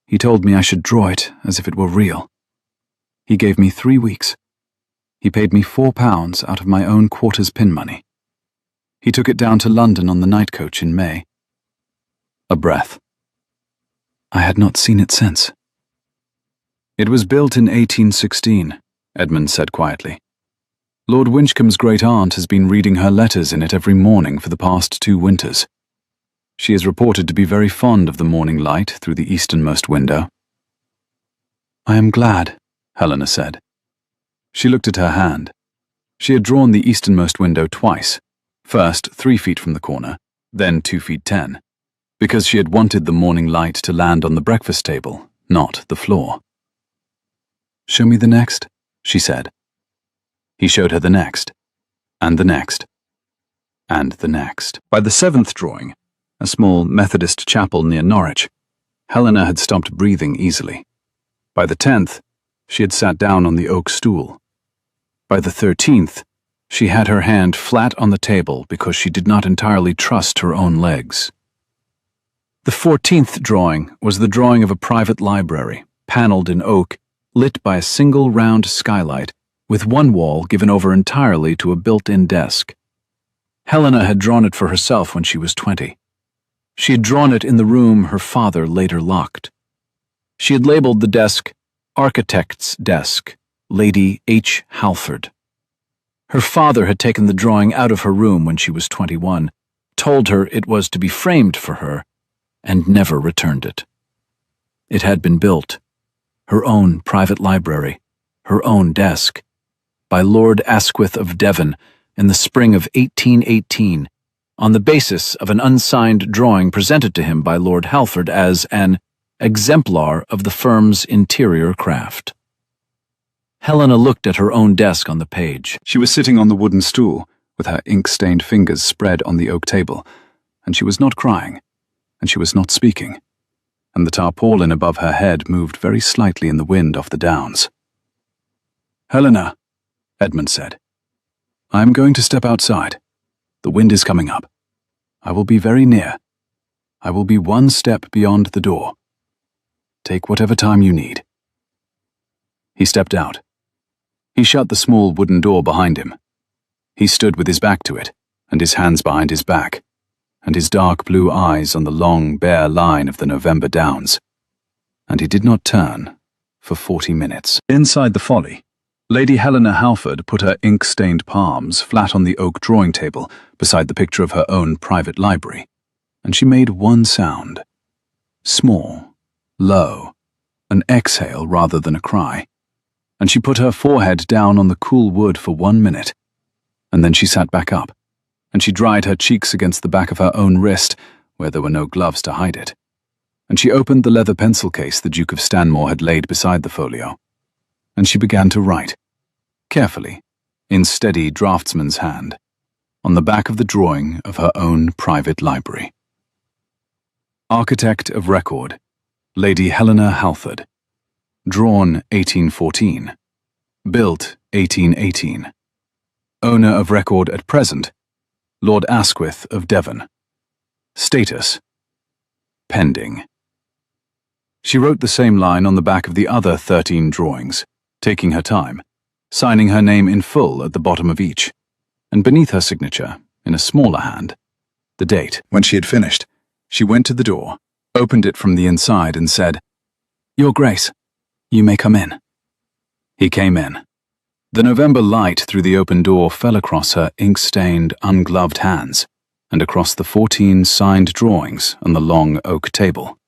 He told me I should draw it as if it were real. He gave me 3 weeks. He paid me £4 out of my own quarter's pin money. He took it down to London on the night coach in May. A breath. I had not seen it since. It was built in 1816, Edmund said quietly. Lord Winchcombe's great-aunt has been reading her letters in it every morning for the past 2 winters. She is reported to be very fond of the morning light through the easternmost window. I am glad, Helena said. She looked at her hand. She had drawn the easternmost window twice, first 3 feet from the corner, then 2 feet 10, because she had wanted the morning light to land on the breakfast table, not the floor. Show me the next, she said. He showed her the next, and the next, and the next. By the 7th drawing, a small Methodist chapel near Norwich, Helena had stopped breathing easily. By the 10th, she had sat down on the oak stool. By the 13th, she had her hand flat on the table because she did not entirely trust her own legs. The 14th drawing was the drawing of a private library, panelled in oak, lit by a single round skylight, with one wall given over entirely to a built-in desk. Helena had drawn it for herself when she was 20. She had drawn it in the room her father later locked. She had labeled the desk, Architect's Desk, Lady H. Halford. Her father had taken the drawing out of her room when she was 21, told her it was to be framed for her, and never returned it. It had been built, her own private library, her own desk, by Lord Asquith of Devon in the spring of 1818, on the basis of an unsigned drawing presented to him by Lord Halford as an exemplar of the firm's interior craft. Helena looked at her own desk on the page. She was sitting on the wooden stool, with her ink-stained fingers spread on the oak table, and she was not crying, and she was not speaking, and the tarpaulin above her head moved very slightly in the wind off the downs. Helena, Edmund said, I am going to step outside. The wind is coming up. I will be very near. I will be 1 step beyond the door. Take whatever time you need. He stepped out. He shut the small wooden door behind him. He stood with his back to it, and his hands behind his back, and his dark blue eyes on the long, bare line of the November downs. And he did not turn for 40 minutes. Inside the Folly, Lady Helena Halford put her ink-stained palms flat on the oak drawing table beside the picture of her own private library, and she made one sound. Small, low, an exhale rather than a cry, and she put her forehead down on the cool wood for 1 minute, and then she sat back up, and she dried her cheeks against the back of her own wrist, where there were no gloves to hide it, and she opened the leather pencil case the Duke of Stanmore had laid beside the folio, and she began to write, carefully, in steady draftsman's hand, on the back of the drawing of her own private library. Architect of Record, Lady Helena Halford. Drawn 1814. Built 1818. Owner of record at present, Lord Asquith of Devon. Status, pending. She wrote the same line on the back of the other 13 drawings, taking her time, signing her name in full at the bottom of each, and beneath her signature, in a smaller hand, the date. When she had finished, she went to the door, opened it from the inside and said, "Your Grace, you may come in." He came in. The November light through the open door fell across her ink-stained, ungloved hands and across the 14 signed drawings on the long oak table.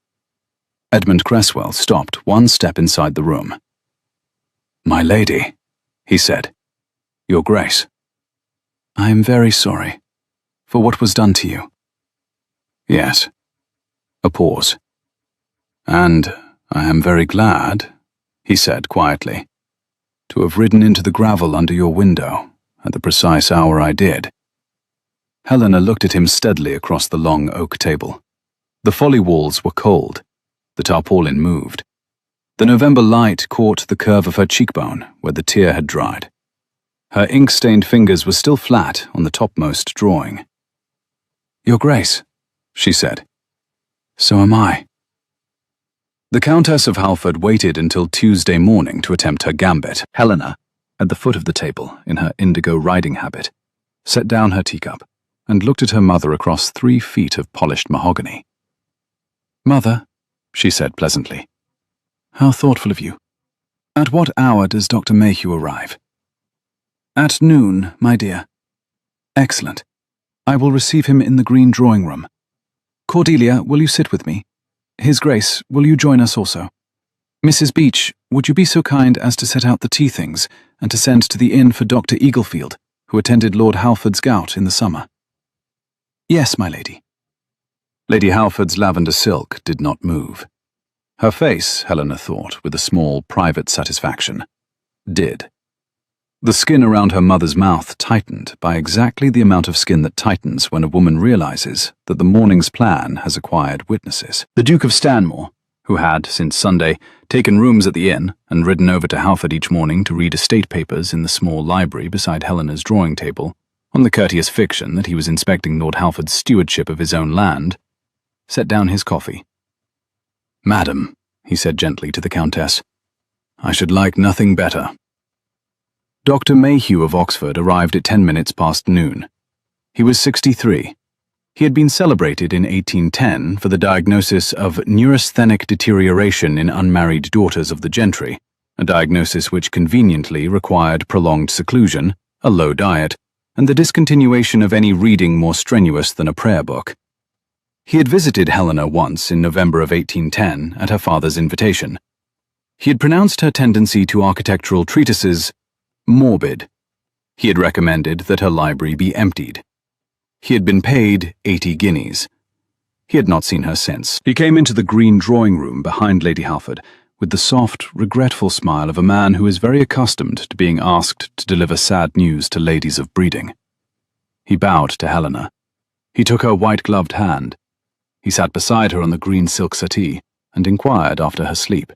Edmund Cresswell stopped one step inside the room. "My lady," he said, "Your Grace, I am very sorry for what was done to you." "Yes." A pause. "And I am very glad," he said quietly, "to have ridden into the gravel under your window at the precise hour I did." Helena looked at him steadily across the long oak table. The folly walls were cold. The tarpaulin moved. The November light caught the curve of her cheekbone where the tear had dried. Her ink-stained fingers were still flat on the topmost drawing. "Your Grace," she said, "so am I." The Countess of Halford waited until Tuesday morning to attempt her gambit. Helena, at the foot of the table in her indigo riding habit, set down her teacup and looked at her mother across 3 feet of polished mahogany. "Mother," she said pleasantly, "how thoughtful of you. At what hour does Dr. Mayhew arrive?" "At noon, my dear." "Excellent. I will receive him in the green drawing room. Cordelia, will you sit with me? His Grace, will you join us also? Mrs. Beach, would you be so kind as to set out the tea things and to send to the inn for Dr. Eaglefield, who attended Lord Halford's gout in the summer?" "Yes, my lady." Lady Halford's lavender silk did not move. Her face, Helena thought, with a small, private satisfaction, did. The skin around her mother's mouth tightened by exactly the amount of skin that tightens when a woman realizes that the morning's plan has acquired witnesses. The Duke of Stanmore, who had, since Sunday, taken rooms at the inn and ridden over to Halford each morning to read estate papers in the small library beside Helena's drawing table, on the courteous fiction that he was inspecting Lord Halford's stewardship of his own land, set down his coffee. "Madam," he said gently to the Countess, "I should like nothing better." Dr. Mayhew of Oxford arrived at 10 minutes past noon. He was 63. He had been celebrated in 1810 for the diagnosis of neurasthenic deterioration in unmarried daughters of the gentry, a diagnosis which conveniently required prolonged seclusion, a low diet, and the discontinuation of any reading more strenuous than a prayer book. He had visited Helena once in November of 1810 at her father's invitation. He had pronounced her tendency to architectural treatises morbid. He had recommended that her library be emptied. He had been paid 80 guineas. He had not seen her since. He came into the green drawing room behind Lady Halford with the soft, regretful smile of a man who is very accustomed to being asked to deliver sad news to ladies of breeding. He bowed to Helena. He took her white-gloved hand. He sat beside her on the green silk settee and inquired after her sleep.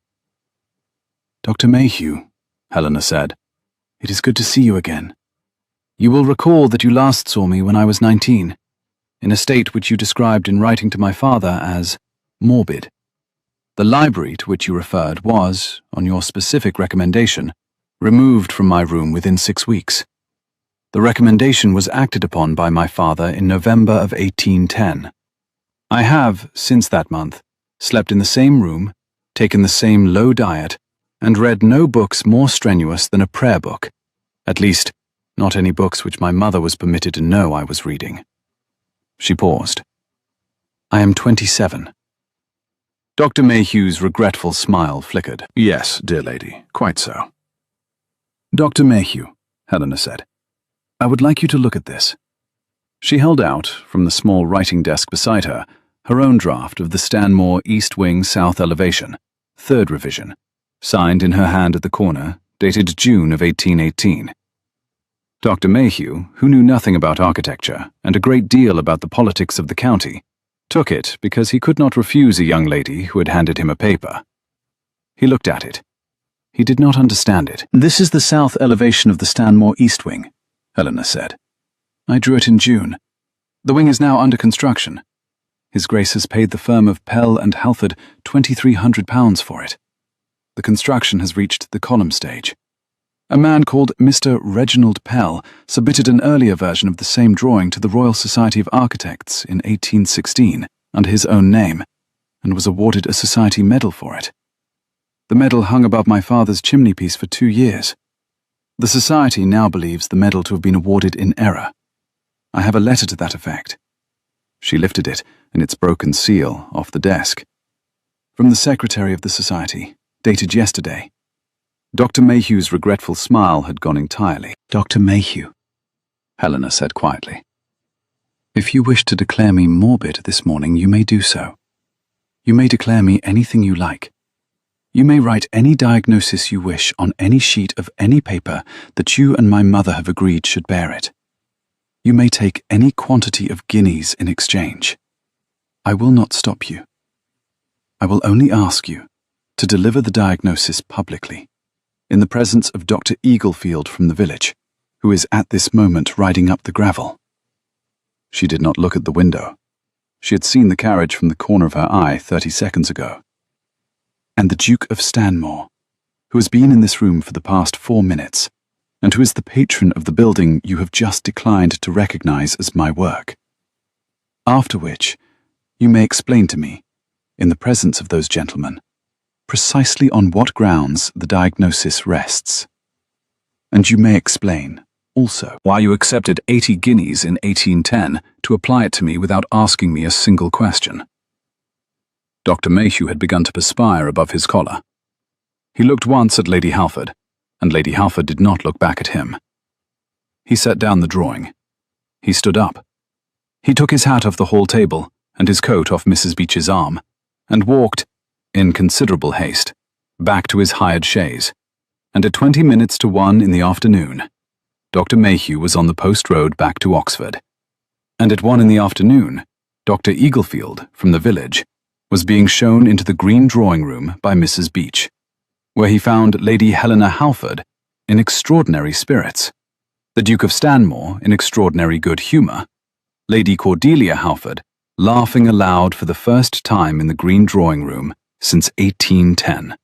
"Dr. Mayhew," Helena said, "it is good to see you again. You will recall that you last saw me when I was 19, in a state which you described in writing to my father as morbid. The library to which you referred was, on your specific recommendation, removed from my room within 6 weeks. The recommendation was acted upon by my father in November of 1810. I have, since that month, slept in the same room, taken the same low diet, and read no books more strenuous than a prayer book, at least, not any books which my mother was permitted to know I was reading." She paused. "I am 27. Dr. Mayhew's regretful smile flickered. "Yes, dear lady, quite so." "Dr. Mayhew," Helena said, "I would like you to look at this." She held out, from the small writing desk beside her, her own draft of the Stanmore East Wing South Elevation, 3rd revision, signed in her hand at the corner, dated June of 1818. Dr. Mayhew, who knew nothing about architecture and a great deal about the politics of the county, took it because he could not refuse a young lady who had handed him a paper. He looked at it. He did not understand it. "This is the south elevation of the Stanmore East Wing," Helena said. "I drew it in June. The wing is now under construction. His Grace has paid the firm of Pell and Halford £2,300 for it. The construction has reached the column stage. A man called Mr. Reginald Pell submitted an earlier version of the same drawing to the Royal Society of Architects in 1816 under his own name, and was awarded a society medal for it. The medal hung above my father's chimney-piece for 2 years. The society now believes the medal to have been awarded in error. I have a letter to that effect. She lifted it, in its broken seal, off the desk. From the secretary of the society, dated yesterday. Dr. Mayhew's regretful smile had gone entirely. Dr. Mayhew, Helena said quietly. If you wish to declare me morbid this morning, you may do so. You may declare me anything you like. You may write any diagnosis you wish on any sheet of any paper that you and my mother have agreed should bear it. You may take any quantity of guineas in exchange. I will not stop you. I will only ask you to deliver the diagnosis publicly, in the presence of Dr. Eaglefield from the village, who is at this moment riding up the gravel. She did not look at the window. She had seen the carriage from the corner of her eye 30 seconds ago. And the Duke of Stanmore, who has been in this room for the past 4 minutes, and who is the patron of the building you have just declined to recognize as my work. After which, you may explain to me, in the presence of those gentlemen, precisely on what grounds the diagnosis rests. And you may explain, also, why you accepted 80 guineas in 1810 to apply it to me without asking me a single question. Dr. Mayhew had begun to perspire above his collar. He looked once at Lady Halford, and Lady Halford did not look back at him. He set down the drawing. He stood up. He took his hat off the hall table and his coat off Mrs. Beech's arm, and walked, in considerable haste, back to his hired chaise, and at 20 minutes to 1 in the afternoon, Dr. Mayhew was on the post road back to Oxford. And at 1 in the afternoon, Dr. Eaglefield, from the village, was being shown into the green drawing-room by Mrs. Beech, where he found Lady Helena Halford in extraordinary spirits, the Duke of Stanmore in extraordinary good humour, Lady Cordelia Halford laughing aloud for the first time in the green drawing-room since 1810,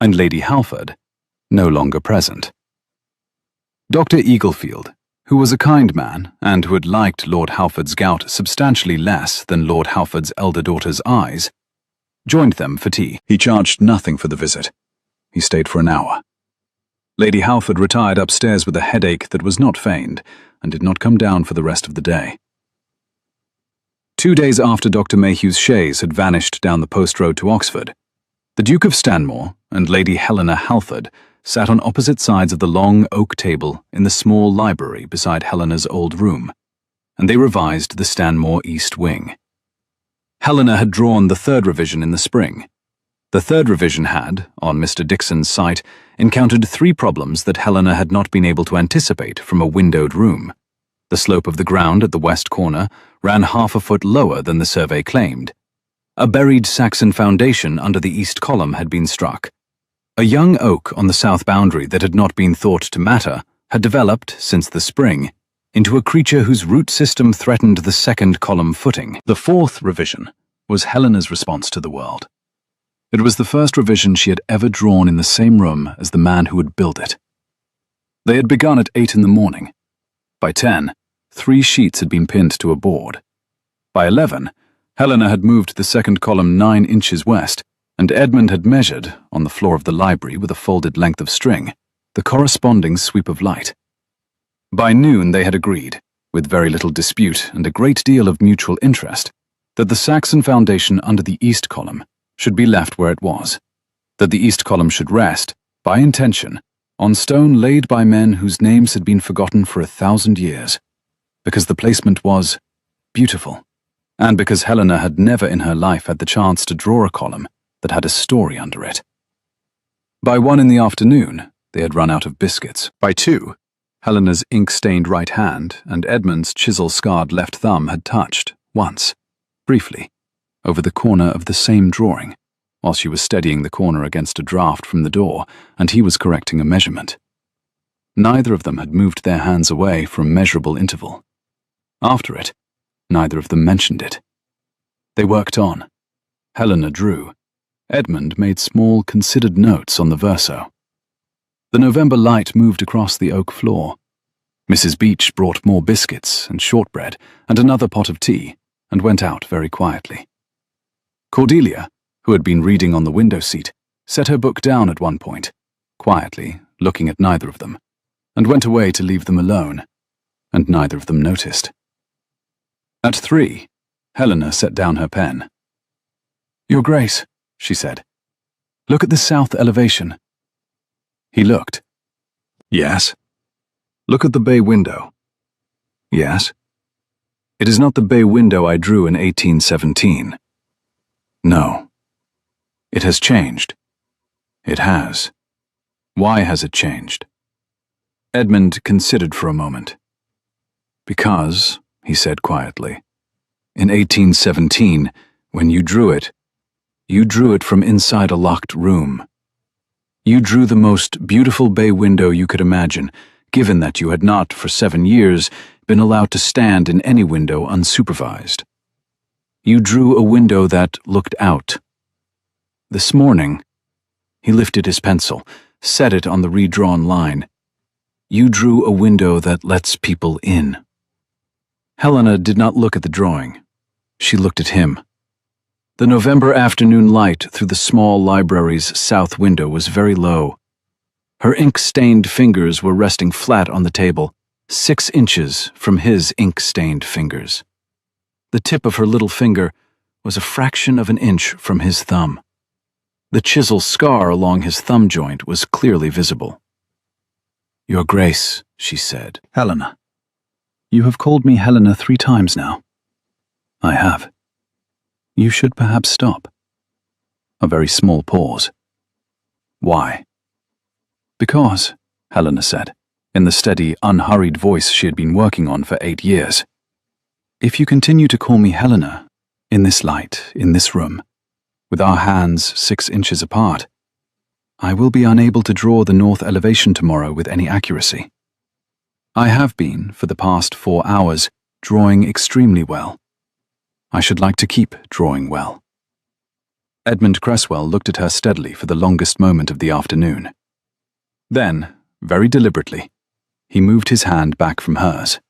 and Lady Halford no longer present. Dr. Eaglefield, who was a kind man and who had liked Lord Halford's gout substantially less than Lord Halford's elder daughter's eyes, joined them for tea. He charged nothing for the visit. He stayed for an hour. Lady Halford retired upstairs with a headache that was not feigned and did not come down for the rest of the day. 2 days after Dr. Mayhew's chaise had vanished down the post road to Oxford, the Duke of Stanmore and Lady Helena Halford sat on opposite sides of the long oak table in the small library beside Helena's old room, and they revised the Stanmore East Wing. Helena had drawn the third revision in the spring. The third revision had, on Mr. Dixon's site, encountered 3 problems that Helena had not been able to anticipate from a windowed room. The slope of the ground at the west corner ran half a foot lower than the survey claimed. A buried Saxon foundation under the east column had been struck. A young oak on the south boundary that had not been thought to matter had developed, since the spring, into a creature whose root system threatened the second column footing. The fourth revision was Helena's response to the world. It was the first revision she had ever drawn in the same room as the man who had built it. They had begun at 8 in the morning. By 10, 3 sheets had been pinned to a board. By 11, Helena had moved the second column 9 inches west, and Edmund had measured, on the floor of the library with a folded length of string, the corresponding sweep of light. By noon they had agreed, with very little dispute and a great deal of mutual interest, that the Saxon foundation under the east column should be left where it was, that the east column should rest, by intention, on stone laid by men whose names had been forgotten for 1,000 years, because the placement was beautiful, and because Helena had never in her life had the chance to draw a column that had a story under it. By 1 in the afternoon, they had run out of biscuits. By 2, Helena's ink-stained right hand and Edmund's chisel-scarred left thumb had touched, once, briefly, over the corner of the same drawing, while she was steadying the corner against a draught from the door, and he was correcting a measurement. Neither of them had moved their hands away for a measurable interval. After it, neither of them mentioned it. They worked on. Helena drew. Edmund made small, considered notes on the verso. The November light moved across the oak floor. Mrs. Beach brought more biscuits and shortbread and another pot of tea and went out very quietly. Cordelia, who had been reading on the window seat, set her book down at one point, quietly, looking at neither of them, and went away to leave them alone, and neither of them noticed. At 3, Helena set down her pen. "Your Grace," she said, "look at the south elevation." He looked. "Yes." "Look at the bay window." "Yes." "It is not the bay window I drew in 1817. "No." "It has changed." "It has. Why has it changed?" Edmund considered for a moment. "Because," he said quietly, "in 1817, when you drew it from inside a locked room. You drew the most beautiful bay window you could imagine, given that you had not, for 7 years, been allowed to stand in any window unsupervised. You drew a window that looked out. This morning," he lifted his pencil, set it on the redrawn line, "you drew a window that lets people in." Helena did not look at the drawing. She looked at him. The November afternoon light through the small library's south window was very low. Her ink-stained fingers were resting flat on the table, 6 inches from his ink-stained fingers. The tip of her little finger was a fraction of an inch from his thumb. The chisel scar along his thumb joint was clearly visible. "Your Grace," she said. "Helena. You have called me Helena 3 times now." "I have." "You should perhaps stop." A very small pause. "Why?" "Because," Helena said, in the steady, unhurried voice she had been working on for 8 years, "if you continue to call me Helena, in this light, in this room, with our hands 6 inches apart, I will be unable to draw the north elevation tomorrow with any accuracy. I have been, for the past 4 hours, drawing extremely well. I should like to keep drawing well." Edmund Cresswell looked at her steadily for the longest moment of the afternoon. Then, very deliberately, he moved his hand back from hers.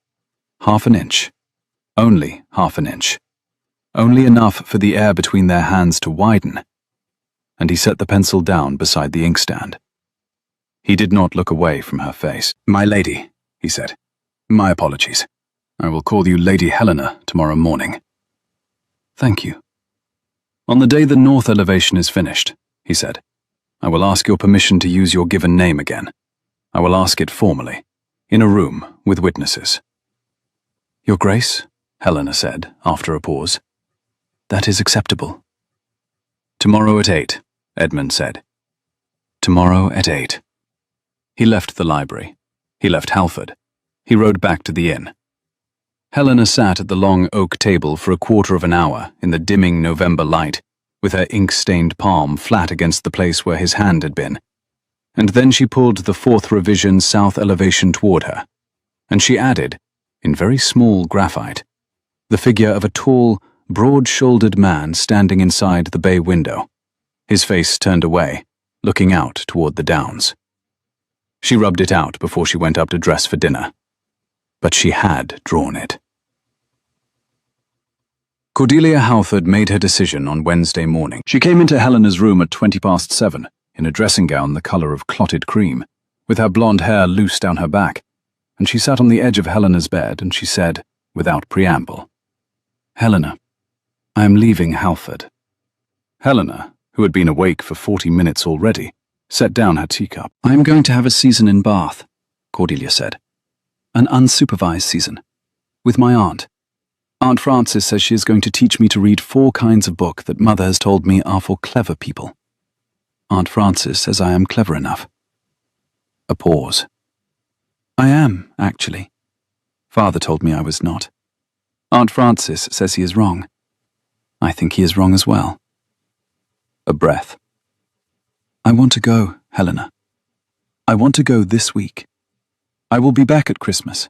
Half an inch. Only half an inch. Only enough for the air between their hands to widen. And he set the pencil down beside the inkstand. He did not look away from her face. "My lady," he said. "My apologies. I will call you Lady Helena tomorrow morning." "Thank you." "On the day the north elevation is finished," he said, "I will ask your permission to use your given name again. I will ask it formally, in a room with witnesses." "Your Grace," Helena said, after a pause, "that is acceptable." "Tomorrow at 8, Edmund said. "Tomorrow at 8. He left the library. He left Halford. He rode back to the inn. Helena sat at the long oak table for a quarter of an hour in the dimming November light, with her ink-stained palm flat against the place where his hand had been. And then she pulled the 4th revision south elevation toward her, and she added, in very small graphite, the figure of a tall, broad-shouldered man standing inside the bay window, his face turned away, looking out toward the downs. She rubbed it out before she went up to dress for dinner. But she had drawn it. Cordelia Halford made her decision on Wednesday morning. She came into Helena's room at 7:20, in a dressing gown the color of clotted cream, with her blonde hair loose down her back, and she sat on the edge of Helena's bed and she said, without preamble, "Helena, I am leaving Halford." Helena, who had been awake for 40 minutes already, set down her teacup. "I am going to have a season in Bath," Cordelia said. "An unsupervised season. With my aunt. Aunt Frances says she is going to teach me to read 4 kinds of book that Mother has told me are for clever people. Aunt Frances says I am clever enough." A pause. "I am, actually. Father told me I was not. Aunt Frances says he is wrong. I think he is wrong as well." A breath. "I want to go, Helena. I want to go this week. I will be back at Christmas.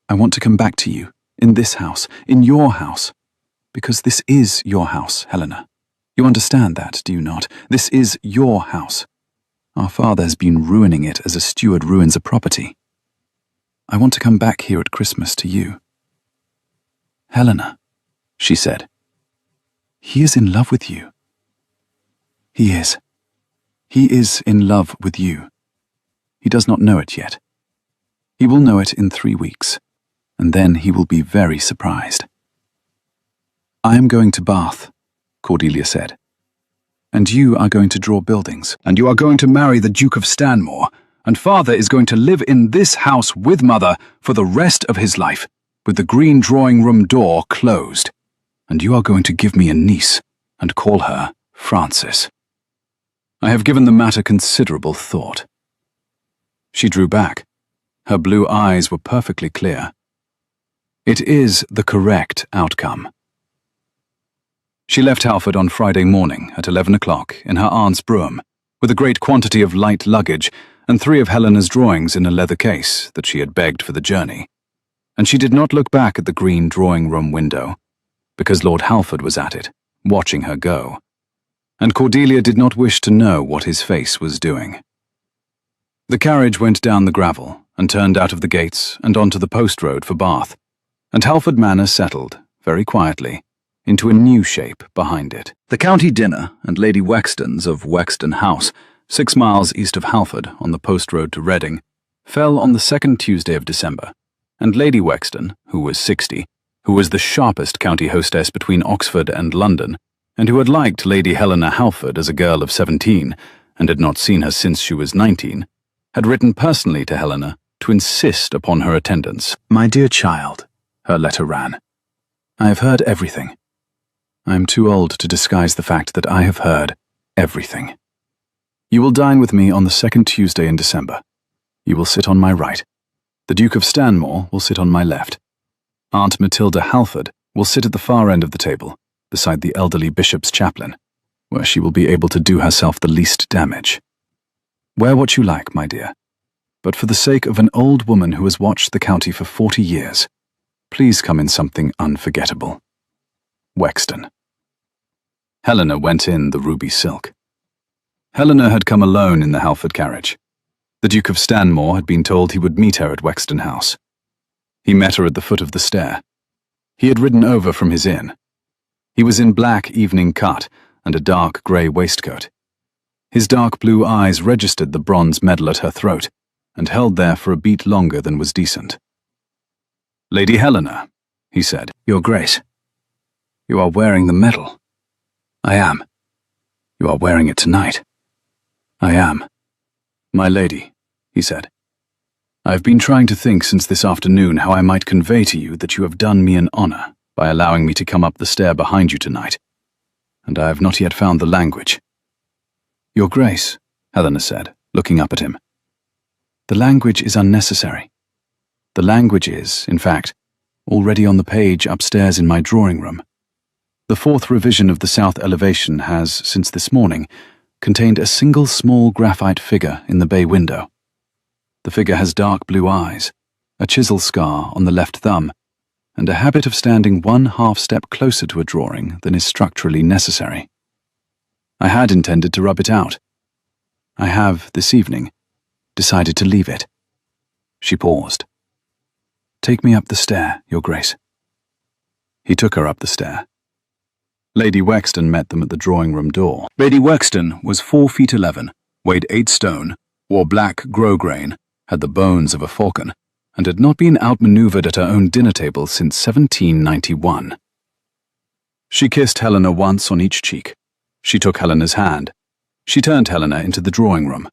I want to come back to you, in this house, in your house. Because this is your house, Helena. You understand that, do you not? This is your house. Our father has been ruining it as a steward ruins a property. I want to come back here at Christmas to you. Helena, she said. He is in love with you. He is. He is in love with you. He does not know it yet. He will know it in 3 weeks, and then he will be very surprised. I am going to Bath, Cordelia said. And you are going to draw buildings. And you are going to marry the Duke of Stanmore, and father is going to live in this house with mother for the rest of his life, with the green drawing room door closed. And you are going to give me a niece, and call her Frances. I have given the matter considerable thought. She drew back. Her blue eyes were perfectly clear. It is the correct outcome. She left Halford on Friday morning at 11 o'clock in her aunt's brougham, with a great quantity of light luggage and 3 of Helena's drawings in a leather case that she had begged for the journey. And she did not look back at the green drawing-room window, because Lord Halford was at it, watching her go. And Cordelia did not wish to know what his face was doing. The carriage went down the gravel and turned out of the gates and onto the post road for Bath, and Halford Manor settled, very quietly, into a new shape behind it. The county dinner and Lady Wexton's of Wexton House, 6 miles east of Halford on the post road to Reading, fell on the 2nd Tuesday of December, and Lady Wexton, who was 60, who was the sharpest county hostess between Oxford and London, and who had liked Lady Helena Halford as a girl of 17, and had not seen her since she was 19, had written personally to Helena to insist upon her attendance. My dear child, her letter ran, I have heard everything. I am too old to disguise the fact that I have heard everything. You will dine with me on the 2nd Tuesday in December. You will sit on my right. The Duke of Stanmore will sit on my left. Aunt Matilda Halford will sit at the far end of the table, beside the elderly bishop's chaplain, where she will be able to do herself the least damage. Wear what you like, my dear, but for the sake of an old woman who has watched the county for 40 years, please come in something unforgettable. Wexton. Helena went in the ruby silk. Helena had come alone in the Halford carriage. The Duke of Stanmore had been told he would meet her at Wexton House. He met her at the foot of the stair. He had ridden over from his inn. He was in black evening cut and a dark grey waistcoat. His dark blue eyes registered the bronze medal at her throat and held there for a beat longer than was decent. Lady Helena, he said. Your Grace, you are wearing the medal. I am. You are wearing it tonight. I am. My lady, he said. I have been trying to think since this afternoon how I might convey to you that you have done me an honour by allowing me to come up the stair behind you tonight, and I have not yet found the language. Your Grace, Helena said, looking up at him. The language is unnecessary. The language is, in fact, already on the page upstairs in my drawing room. The 4th revision of the south elevation has, since this morning, contained a single small graphite figure in the bay window. The figure has dark blue eyes, a chisel scar on the left thumb, and a habit of standing 1/2 step closer to a drawing than is structurally necessary. I had intended to rub it out. I have, this evening, decided to leave it. She paused. Take me up the stair, Your Grace. He took her up the stair. Lady Wexton met them at the drawing-room door. Lady Wexton was 4 feet 11, weighed 8 stone, wore black grosgrain, had the bones of a falcon, and had not been outmaneuvered at her own dinner table since 1791. She kissed Helena once on each cheek. She took Helena's hand. She turned Helena into the drawing-room.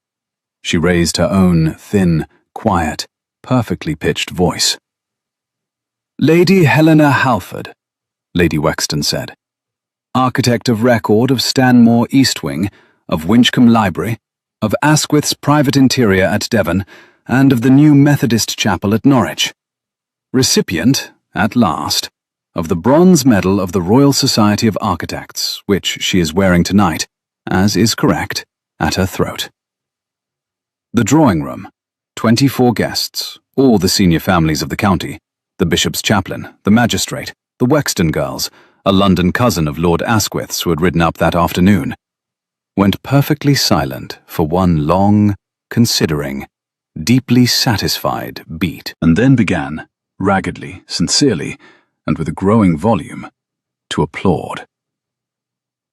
She raised her own thin, quiet, perfectly pitched voice. Lady Helena Halford, Lady Wexton said. Architect of record of Stanmore East Wing, of Winchcombe Library, of Asquith's private interior at Devon, and of the new Methodist chapel at Norwich. Recipient, at last, of the bronze medal of the Royal Society of Architects, which she is wearing tonight, as is correct, at her throat. The drawing room, 24 guests, all the senior families of the county, the bishop's chaplain, the magistrate, the Wexton girls, a London cousin of Lord Asquith's who had ridden up that afternoon, went perfectly silent for one long, considering, deeply satisfied beat, and then began, raggedly, sincerely, and with a growing volume, to applaud.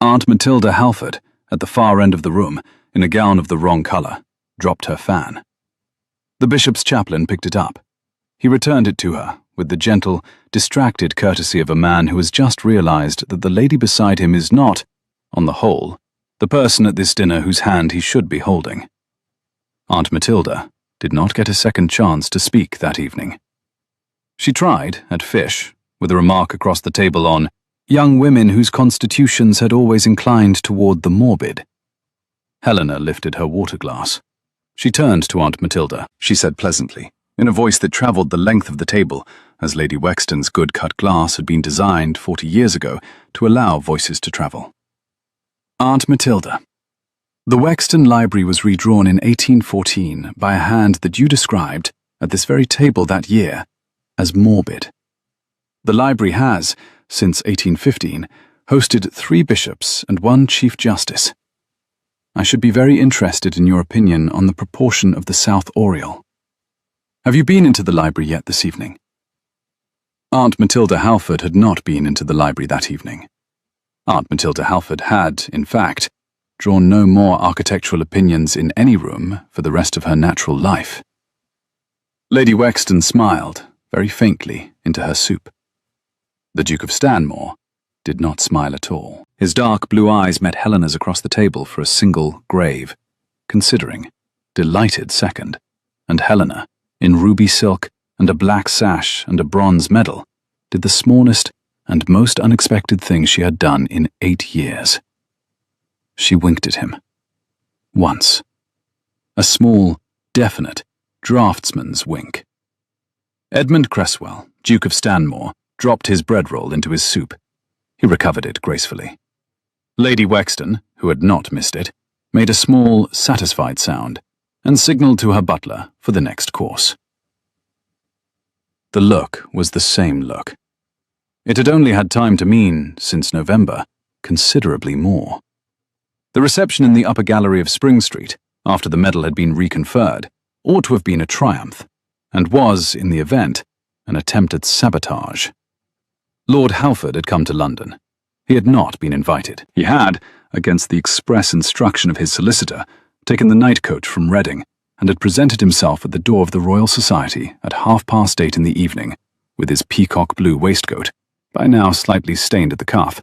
Aunt Matilda Halford, at the far end of the room, in a gown of the wrong colour, dropped her fan. The bishop's chaplain picked it up. He returned it to her, with the gentle, distracted courtesy of a man who has just realized that the lady beside him is not, on the whole, the person at this dinner whose hand he should be holding. Aunt Matilda did not get a second chance to speak that evening. She tried, at fish, with a remark across the table on young women whose constitutions had always inclined toward the morbid. Helena lifted her water glass. She turned to Aunt Matilda. She said pleasantly, in a voice that travelled the length of the table, as Lady Wexton's good-cut glass had been designed 40 years ago to allow voices to travel. Aunt Matilda, the Wexton Library was redrawn in 1814 by a hand that you described, at this very table that year, as morbid. The library has, since 1815, hosted 3 bishops and 1 Chief Justice. I should be very interested in your opinion on the proportion of the South Oriel. Have you been into the library yet this evening? Aunt Matilda Halford had not been into the library that evening. Aunt Matilda Halford had, in fact, drawn no more architectural opinions in any room for the rest of her natural life. Lady Wexton smiled, very faintly, into her soup. The Duke of Stanmore did not smile at all. His dark blue eyes met Helena's across the table for a single, grave, considering, delighted second, and Helena, in ruby silk and a black sash and a bronze medal, did the smallest and most unexpected thing she had done in 8 years. She winked at him. Once. A small, definite, draftsman's wink. Edmund Cresswell, Duke of Stanmore, dropped his bread roll into his soup. He recovered it gracefully. Lady Wexton, who had not missed it, made a small, satisfied sound and signalled to her butler for the next course. The look was the same look. It had only had time to mean, since November, considerably more. The reception in the upper gallery of Spring Street, after the medal had been reconferred, ought to have been a triumph, and was, in the event, an attempt at sabotage. Lord Halford had come to London. He had not been invited. He had, against the express instruction of his solicitor, taken the night coach from Reading, and had presented himself at the door of the Royal Society at 8:30 in the evening, with his peacock blue waistcoat, by now slightly stained at the cuff,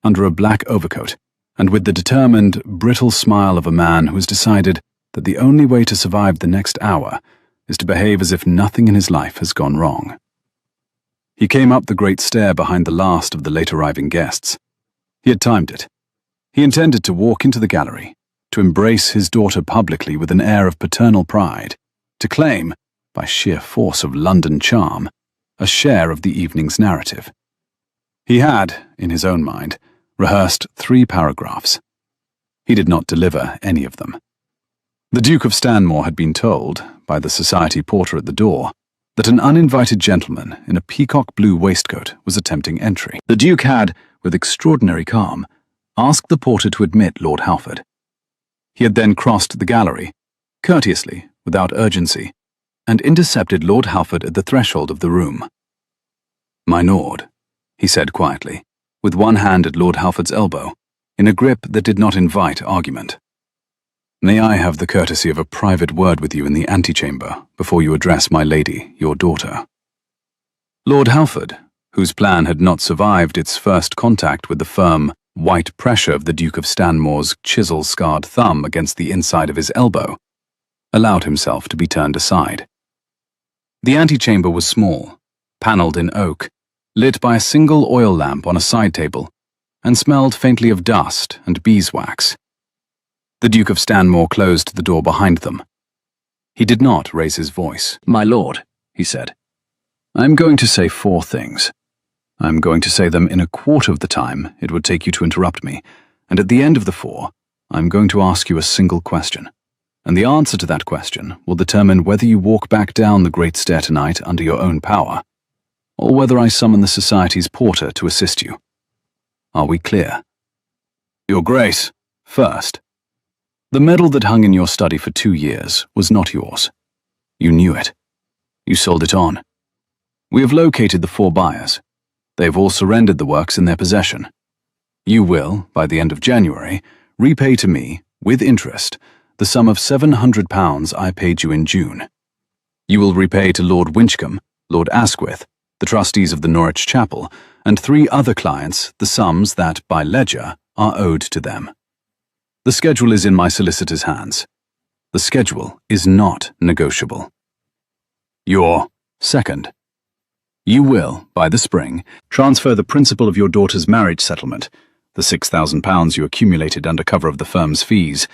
under a black overcoat, and with the determined, brittle smile of a man who has decided that the only way to survive the next hour is to behave as if nothing in his life has gone wrong. He came up the great stair behind the last of the late-arriving guests. He had timed it. He intended to walk into the gallery, to embrace his daughter publicly with an air of paternal pride, to claim, by sheer force of London charm, a share of the evening's narrative. He had, in his own mind, rehearsed 3 paragraphs. He did not deliver any of them. The Duke of Stanmore had been told, by the society porter at the door, that an uninvited gentleman in a peacock blue waistcoat was attempting entry. The Duke had, with extraordinary calm, asked the porter to admit Lord Halford. He had then crossed the gallery, courteously, without urgency, and intercepted Lord Halford at the threshold of the room. "My lord," he said quietly, with one hand at Lord Halford's elbow, in a grip that did not invite argument. "May I have the courtesy of a private word with you in the antechamber before you address my lady, your daughter?" Lord Halford, whose plan had not survived its first contact with the firm, white pressure of the Duke of Stanmore's chisel-scarred thumb against the inside of his elbow, allowed himself to be turned aside. The antechamber was small, panelled in oak, lit by a single oil lamp on a side table, and smelled faintly of dust and beeswax. The Duke of Stanmore closed the door behind them. He did not raise his voice. "My lord," he said, "I am going to say 4 things. I am going to say them in a quarter of the time it would take you to interrupt me, and at the end of the 4, I am going to ask you a single question, and the answer to that question will determine whether you walk back down the great stair tonight under your own power, or whether I summon the society's porter to assist you. Are we clear? Your Grace, first. The medal that hung in your study for 2 years was not yours. You knew it. You sold it on. We have located the 4 buyers. They have all surrendered the works in their possession. You will, by the end of January, repay to me, with interest, the sum of £700 I paid you in June. You will repay to Lord Winchcombe, Lord Asquith, the trustees of the Norwich Chapel, and 3 other clients the sums that, by ledger, are owed to them. The schedule is in my solicitor's hands. The schedule is not negotiable. Your second. You will, by the spring, transfer the principal of your daughter's marriage settlement, the £6,000 you accumulated under cover of the firm's fees,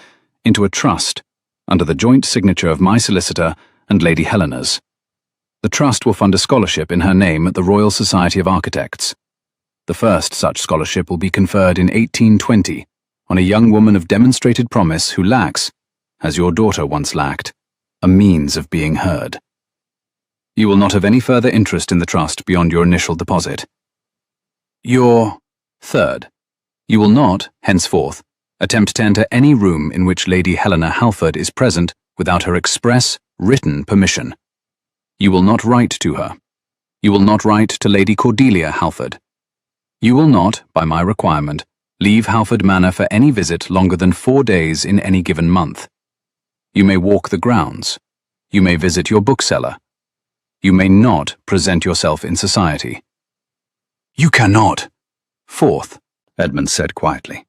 into a trust, under the joint signature of my solicitor and Lady Helena's. The trust will fund a scholarship in her name at the Royal Society of Architects. The first such scholarship will be conferred in 1820 on a young woman of demonstrated promise who lacks, as your daughter once lacked, a means of being heard. You will not have any further interest in the trust beyond your initial deposit. Your third. You will not, henceforth, attempt to enter any room in which Lady Helena Halford is present without her express, written permission. You will not write to her. You will not write to Lady Cordelia Halford. You will not, by my requirement, leave Halford Manor for any visit longer than 4 days in any given month. You may walk the grounds. You may visit your bookseller. You may not present yourself in society. You cannot. Fourth, Edmund said quietly.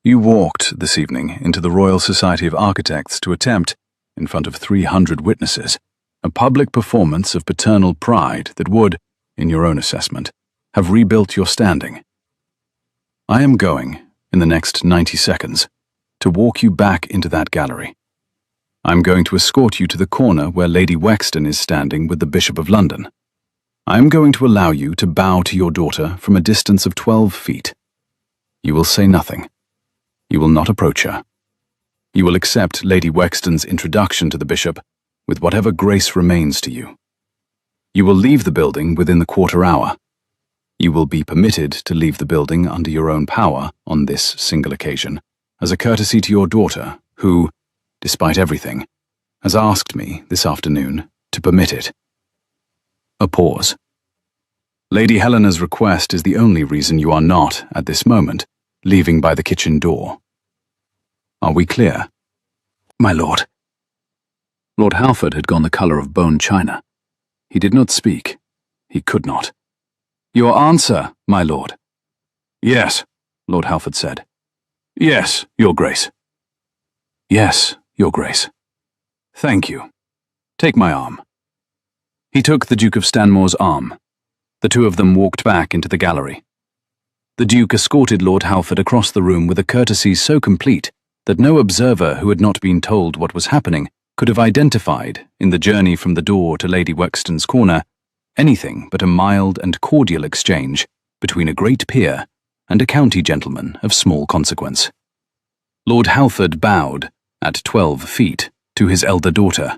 You walked this evening into the Royal Society of Architects to attempt, in front of 300 witnesses, a public performance of paternal pride that would, in your own assessment, have rebuilt your standing. I am going, in the next 90 seconds, to walk you back into that gallery. I am going to escort you to the corner where Lady Wexton is standing with the Bishop of London. I am going to allow you to bow to your daughter from a distance of 12 feet. You will say nothing. You will not approach her. You will accept Lady Wexton's introduction to the Bishop with whatever grace remains to you. You will leave the building within the quarter hour. You will be permitted to leave the building under your own power on this single occasion, as a courtesy to your daughter, who, despite everything, has asked me this afternoon to permit it. A pause. Lady Helena's request is the only reason you are not, at this moment, leaving by the kitchen door. Are we clear? My lord. Lord Halford had gone the colour of bone china. He did not speak. He could not. Your answer, my lord. Yes, Lord Halford said. Yes, your grace. Yes, your grace. Thank you. Take my arm. He took the Duke of Stanmore's arm. The two of them walked back into the gallery. The Duke escorted Lord Halford across the room with a courtesy so complete that no observer who had not been told what was happening could have identified, in the journey from the door to Lady Wexton's corner, anything but a mild and cordial exchange between a great peer and a county gentleman of small consequence. Lord Halford bowed, at 12 feet, to his elder daughter.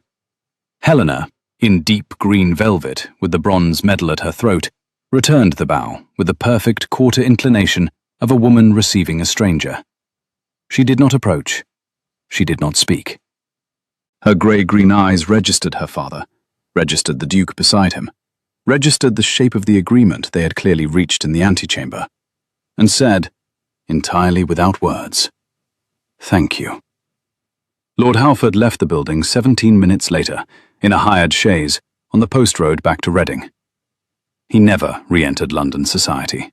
Helena, in deep green velvet with the bronze medal at her throat, returned the bow with the perfect quarter inclination of a woman receiving a stranger. She did not approach. She did not speak. Her grey-green eyes registered her father, registered the Duke beside him, registered the shape of the agreement they had clearly reached in the antechamber, and said, entirely without words, "Thank you." Lord Halford left the building 17 minutes later, in a hired chaise, on the post road back to Reading. He never re-entered London society.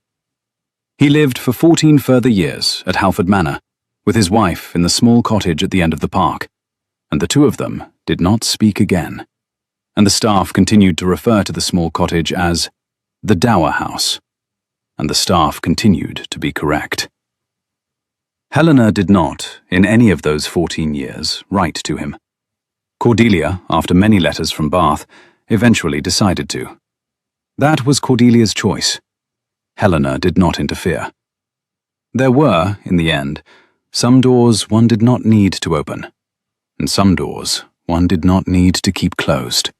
He lived for 14 further years at Halford Manor, with his wife in the small cottage at the end of the park, and the two of them did not speak again, and the staff continued to refer to the small cottage as the Dower House, and the staff continued to be correct. Helena did not, in any of those 14 years, write to him. Cordelia, after many letters from Bath, eventually decided to. That was Cordelia's choice. Helena did not interfere. There were, in the end, some doors one did not need to open, and some doors one did not need to keep closed.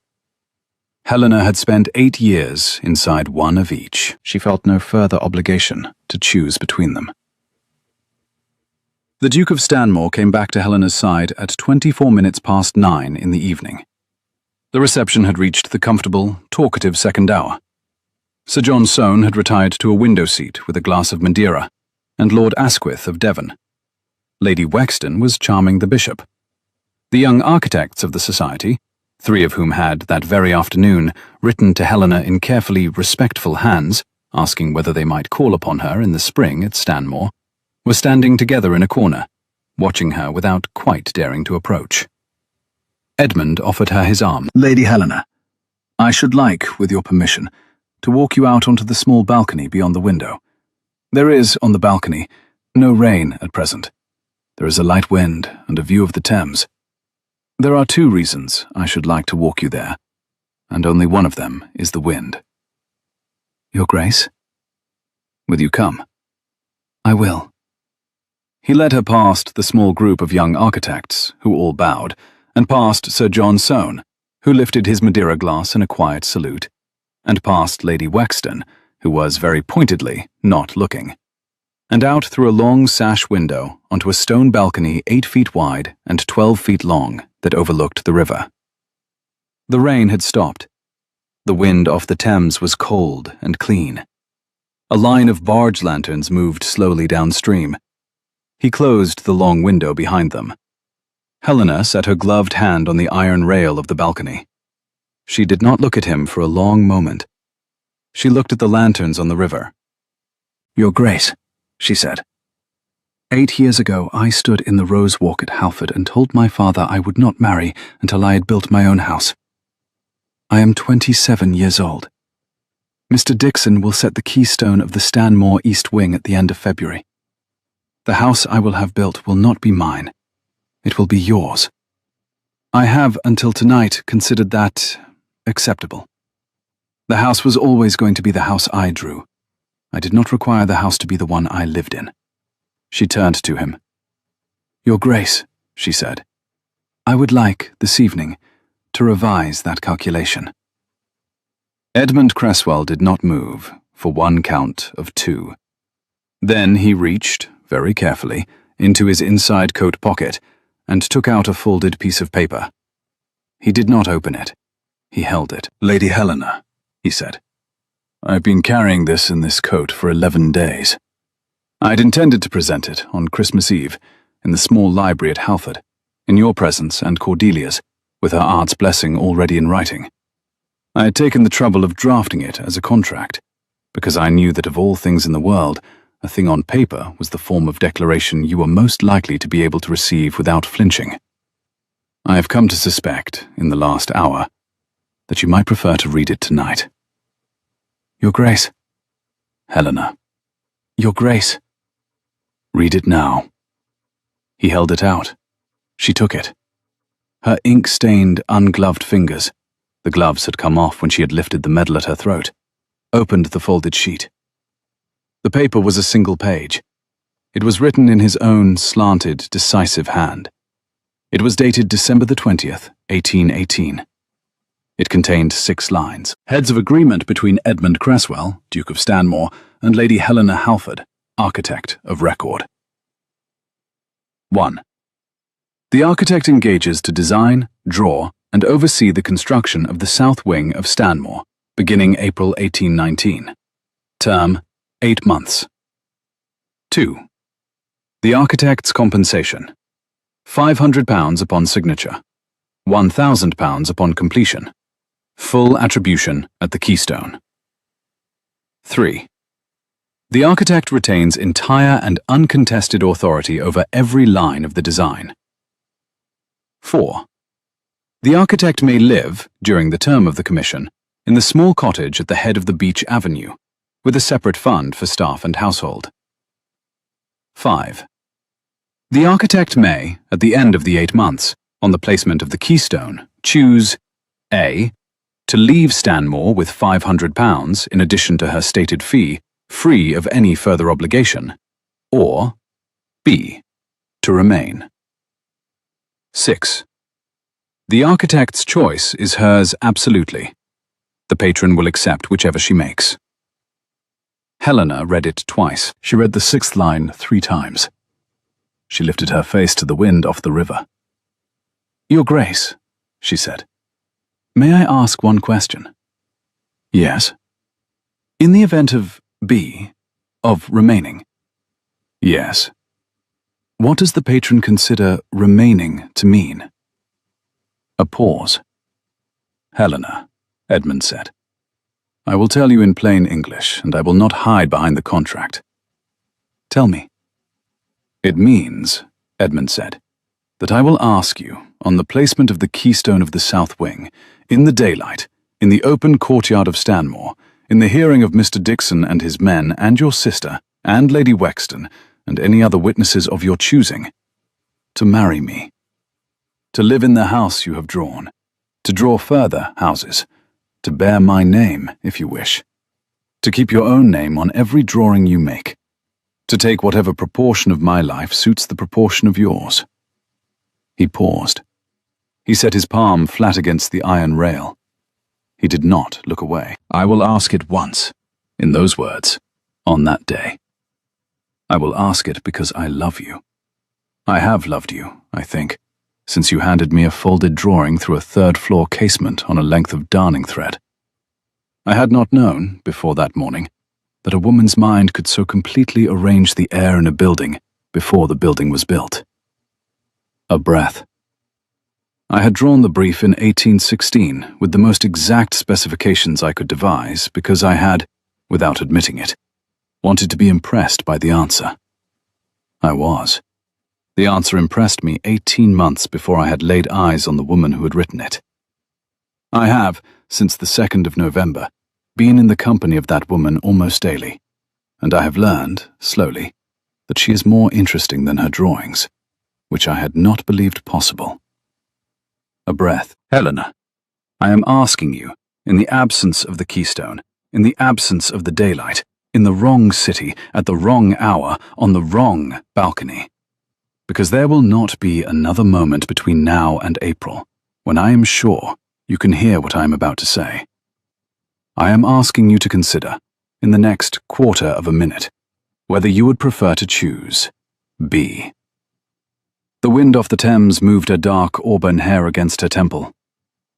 Helena had spent 8 years inside one of each. She felt no further obligation to choose between them. The Duke of Stanmore came back to Helena's side at 24 minutes past 9 in the evening. The reception had reached the comfortable, talkative second hour. Sir John Soane had retired to a window seat with a glass of Madeira, and Lord Asquith of Devon. Lady Wexton was charming the bishop. The young architects of the society, 3 of whom had, that very afternoon, written to Helena in carefully respectful hands, asking whether they might call upon her in the spring at Stanmore, were standing together in a corner, watching her without quite daring to approach. Edmund offered her his arm. Lady Helena, I should like, with your permission, to walk you out onto the small balcony beyond the window. There is, on the balcony, no rain at present. There is a light wind and a view of the Thames. There are 2 reasons I should like to walk you there, and only one of them is the wind. Your Grace? Will you come? I will. He led her past the small group of young architects, who all bowed, and past Sir John Soane, who lifted his Madeira glass in a quiet salute, and past Lady Wexton, who was very pointedly not looking, and out through a long sash window onto a stone balcony 8 feet wide and 12 feet long that overlooked the river. The rain had stopped. The wind off the Thames was cold and clean. A line of barge lanterns moved slowly downstream. He closed the long window behind them. Helena set her gloved hand on the iron rail of the balcony. She did not look at him for a long moment. She looked at the lanterns on the river. Your Grace, she said. 8 years ago, I stood in the Rose Walk at Halford and told my father I would not marry until I had built my own house. I am 27 years old. Mr. Dixon will set the keystone of the Stanmore East Wing at the end of February. The house I will have built will not be mine. It will be yours. I have, until tonight, considered that acceptable. The house was always going to be the house I drew. I did not require the house to be the one I lived in. She turned to him. Your Grace, she said, I would like, this evening, to revise that calculation. Edmund Cresswell did not move, for one count of 2. Then he reached, very carefully, into his inside coat pocket and took out a folded piece of paper. He did not open it. He held it. Lady Helena, he said, I've been carrying this in this coat for 11 days. I'd intended to present it on Christmas Eve in the small library at Halford, in your presence and Cordelia's, with her aunt's blessing already in writing. I had taken the trouble of drafting it as a contract, because I knew that of all things in the world, a thing on paper was the form of declaration you were most likely to be able to receive without flinching. I have come to suspect, in the last hour, that you might prefer to read it tonight. Your Grace. Helena. Your Grace. Read it now. He held it out. She took it. Her ink-stained, ungloved fingers, the gloves had come off when she had lifted the medal at her throat, opened the folded sheet. The paper was a single page. It was written in his own slanted, decisive hand. It was dated December the 20th, 1818. It contained 6 lines. Heads of agreement between Edmund Cresswell, Duke of Stanmore, and Lady Helena Halford, architect of record. 1. The architect engages to design, draw, and oversee the construction of the south wing of Stanmore, beginning April 1819. Term, 8 months. 2. The architect's compensation. £500 upon signature. £1,000 upon completion. Full attribution at the keystone. 3. The architect retains entire and uncontested authority over every line of the design. 4. The architect may live, during the term of the commission, in the small cottage at the head of the Beach Avenue, with a separate fund for staff and household. 5. The architect may, at the end of the 8 months, on the placement of the keystone, choose A. To leave Stanmore with £500 in addition to her stated fee, free of any further obligation, or B. To remain. 6. The architect's choice is hers absolutely. The patron will accept whichever she makes. Helena read it twice. She read the 6th line 3 times. She lifted her face to the wind off the river. "Your Grace," she said, "may I ask one question?" "Yes." "In the event of of remaining." "Yes." "What does the patron consider remaining to mean?" A pause. "Helena," Edmund said, "I will tell you in plain English, and I will not hide behind the contract." "Tell me." "It means," Edmund said, "that I will ask you, on the placement of the keystone of the south wing, in the daylight, in the open courtyard of Stanmore, in the hearing of Mr. Dixon and his men and your sister, and Lady Wexton, and any other witnesses of your choosing, to marry me, to live in the house you have drawn, to draw further houses, to bear my name, if you wish, to keep your own name on every drawing you make, to take whatever proportion of my life suits the proportion of yours." He paused. He set his palm flat against the iron rail. He did not look away. "I will ask it once, in those words, on that day. I will ask it because I love you. I have loved you, I think, since you handed me a folded drawing through a 3rd-floor casement on a length of darning thread. I had not known, before that morning, that a woman's mind could so completely arrange the air in a building before the building was built." A breath. "I had drawn the brief in 1816 with the most exact specifications I could devise because I had, without admitting it, wanted to be impressed by the answer. I was. The answer impressed me 18 months before I had laid eyes on the woman who had written it. I have, since the 2nd of November, been in the company of that woman almost daily, and I have learned, slowly, that she is more interesting than her drawings, which I had not believed possible." A breath. "Helena, I am asking you, in the absence of the keystone, in the absence of the daylight, in the wrong city, at the wrong hour, on the wrong balcony, because there will not be another moment between now and April when I am sure you can hear what I am about to say. I am asking you to consider, in the next 1/4 of a minute, whether you would prefer to choose B." The wind off the Thames moved her dark auburn hair against her temple.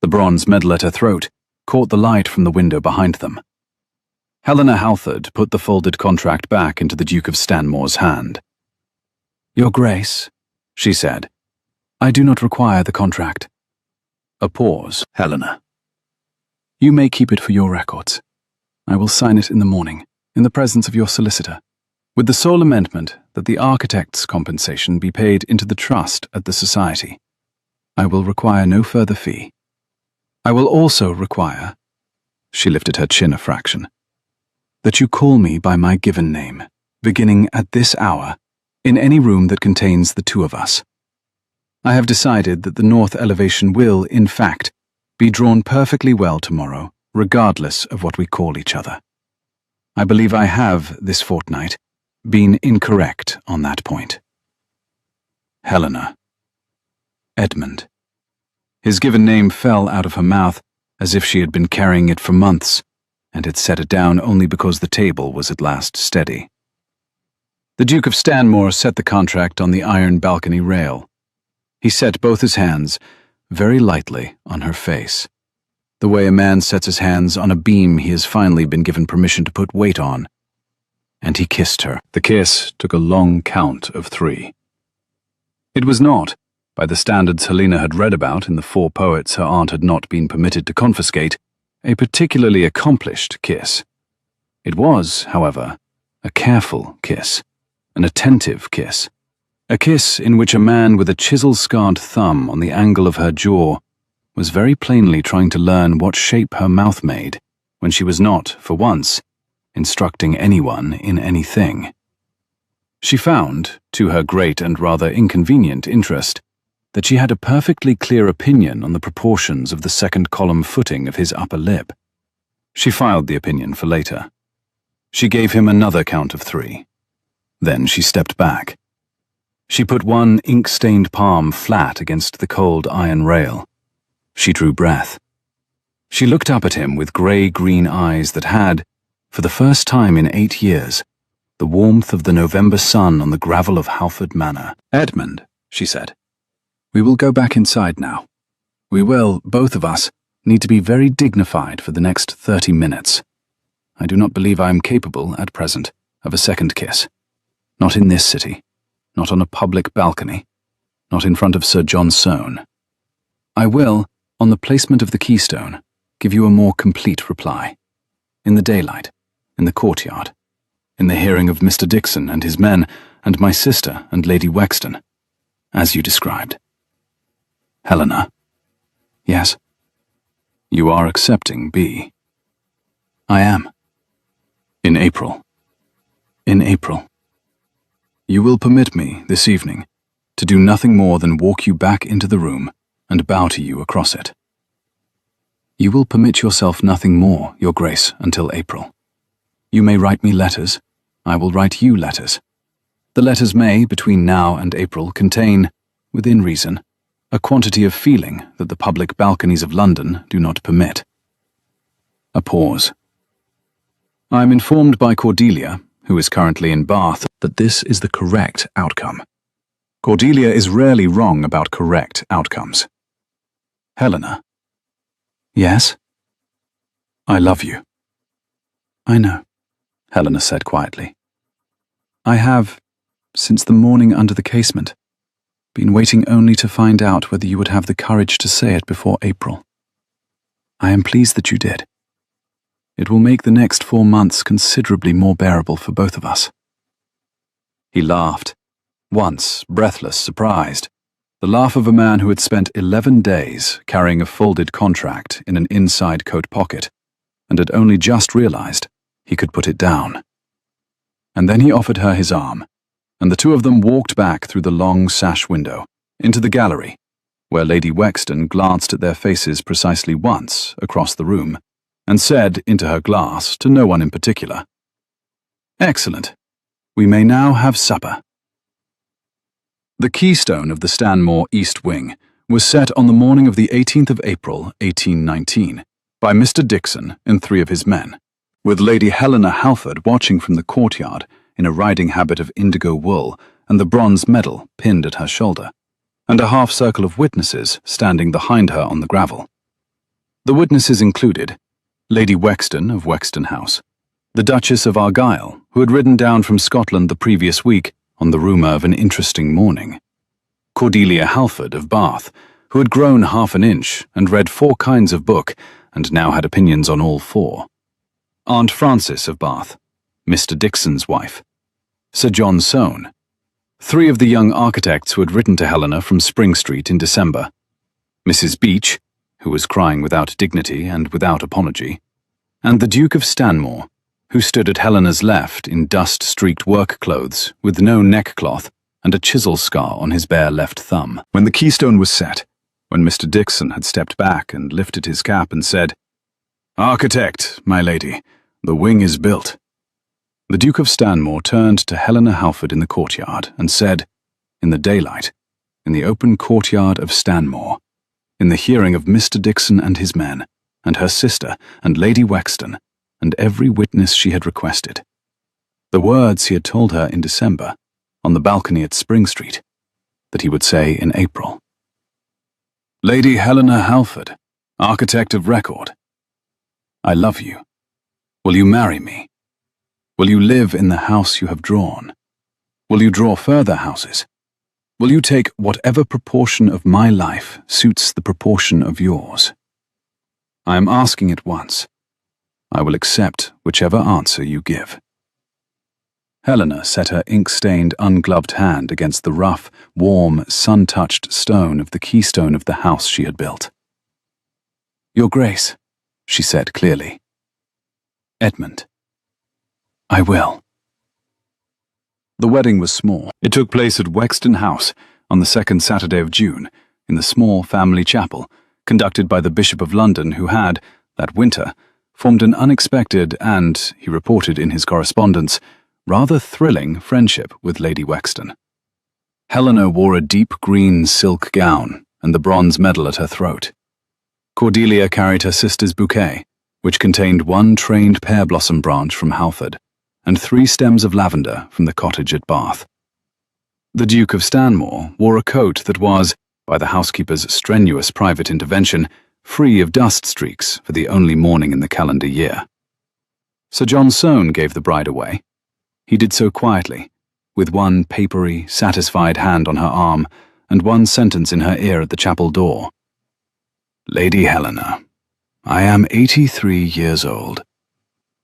The bronze medal at her throat caught the light from the window behind them. Helena Halford put the folded contract back into the Duke of Stanmore's hand. "Your Grace," she said, "I do not require the contract." A pause. "Helena." "You may keep it for your records. I will sign it in the morning, in the presence of your solicitor, with the sole amendment that the architect's compensation be paid into the trust at the Society. I will require no further fee. I will also require," she lifted her chin a fraction, "that you call me by my given name, beginning at this hour, in any room that contains the 2 of us. I have decided that the north elevation will, in fact, be drawn perfectly well tomorrow, regardless of what we call each other. I believe I have, this fortnight, been incorrect on that point." Helena. Edmund. His given name fell out of her mouth as if she had been carrying it for months, and had set it down only because the table was at last steady. The Duke of Stanmore set the contract on the iron balcony rail. He set both his hands, very lightly, on her face, the way a man sets his hands on a beam he has finally been given permission to put weight on. And he kissed her. The kiss took a long count of 3. It was not, by the standards Helena had read about in the 4 poets her aunt had not been permitted to confiscate, a particularly accomplished kiss. It was, however, a careful kiss, an attentive kiss, a kiss in which a man with a chisel-scarred thumb on the angle of her jaw was very plainly trying to learn what shape her mouth made when she was not, for once, instructing anyone in anything. She found, to her great and rather inconvenient interest, that she had a perfectly clear opinion on the proportions of the 2nd-column footing of his upper lip. She filed the opinion for later. She gave him another count of 3. Then she stepped back. She put one ink-stained palm flat against the cold iron rail. She drew breath. She looked up at him with grey-green eyes that had, for the first time in 8 years, the warmth of the November sun on the gravel of Halford Manor. "Edmund," she said, "we will go back inside now. We will, both of us, need to be very dignified for the next 30 minutes. I do not believe I am capable, at present, of a second kiss. Not in this city, not on a public balcony, not in front of Sir John Soane. I will, on the placement of the keystone, give you a more complete reply. In the daylight, in the courtyard, in the hearing of Mr. Dixon and his men, and my sister and Lady Wexton, as you described." "Helena." "Yes." "You are accepting B." "I am." "In April." "In April." "You will permit me, this evening, to do nothing more than walk you back into the room and bow to you across it." "You will permit yourself nothing more, Your Grace, until April. You may write me letters. I will write you letters. The letters may, between now and April, contain, within reason, a quantity of feeling that the public balconies of London do not permit." A pause. "I am informed by Cordelia, who is currently in Bath, that this is the correct outcome." Cordelia is rarely wrong about correct outcomes. "Helena." "Yes?" "I love you." "I know," Helena said quietly. "I have, since the morning under the casement, been waiting only to find out whether you would have the courage to say it before April. I am pleased that you did. It will make the next 4 months considerably more bearable for both of us." He laughed, once breathless, surprised, the laugh of a man who had spent 11 days carrying a folded contract in an inside coat pocket and had only just realized he could put it down. And then he offered her his arm, and the two of them walked back through the long sash window into the gallery, where Lady Wexton glanced at their faces precisely once across the room and said into her glass to no one in particular, "Excellent. We may now have supper." The keystone of the Stanmore East Wing was set on the morning of the 18th of April, 1819, by Mr. Dixon and 3 of his men, with Lady Helena Halford watching from the courtyard in a riding habit of indigo wool and the bronze medal pinned at her shoulder, and a half-circle of witnesses standing behind her on the gravel. The witnesses included Lady Wexton of Wexton House, the Duchess of Argyll, who had ridden down from Scotland the previous week on the rumour of an interesting morning, Cordelia Halford of Bath, who had grown half an inch and read 4 kinds of book and now had opinions on all 4, Aunt Frances of Bath, Mr. Dixon's wife, Sir John Soane, 3 of the young architects who had written to Helena from Spring Street in December, Mrs. Beach, who was crying without dignity and without apology, and the Duke of Stanmore, who stood at Helena's left in dust-streaked work clothes with no neckcloth and a chisel scar on his bare left thumb. When the keystone was set, when Mr. Dixon had stepped back and lifted his cap and said, "Architect, my lady, the wing is built," the Duke of Stanmore turned to Helena Halford in the courtyard and said, in the daylight, in the open courtyard of Stanmore, in the hearing of Mr. Dixon and his men, and her sister and Lady Wexton, and every witness she had requested, the words he had told her in December, on the balcony at Spring Street, that he would say in April. "Lady Helena Halford, architect of record, I love you. Will you marry me? Will you live in the house you have drawn? Will you draw further houses? Will you take whatever proportion of my life suits the proportion of yours? I am asking it once. I will accept whichever answer you give." Helena set her ink-stained, ungloved hand against the rough, warm, sun-touched stone of the keystone of the house she had built. "Your Grace," she said clearly. "Edmund, I will." The wedding was small. It took place at Wexton House on the 2nd Saturday of June, in the small family chapel, conducted by the Bishop of London, who had, that winter, formed an unexpected and, he reported in his correspondence, rather thrilling friendship with Lady Wexton. Helena wore a deep green silk gown and the bronze medal at her throat. Cordelia carried her sister's bouquet, which contained one trained pear blossom branch from Halford and 3 stems of lavender from the cottage at Bath. The Duke of Stanmore wore a coat that was, by the housekeeper's strenuous private intervention, free of dust streaks for the only morning in the calendar year. Sir John Soane gave the bride away. He did so quietly, with one papery, satisfied hand on her arm and one sentence in her ear at the chapel door. "Lady Helena, I am 83 years old.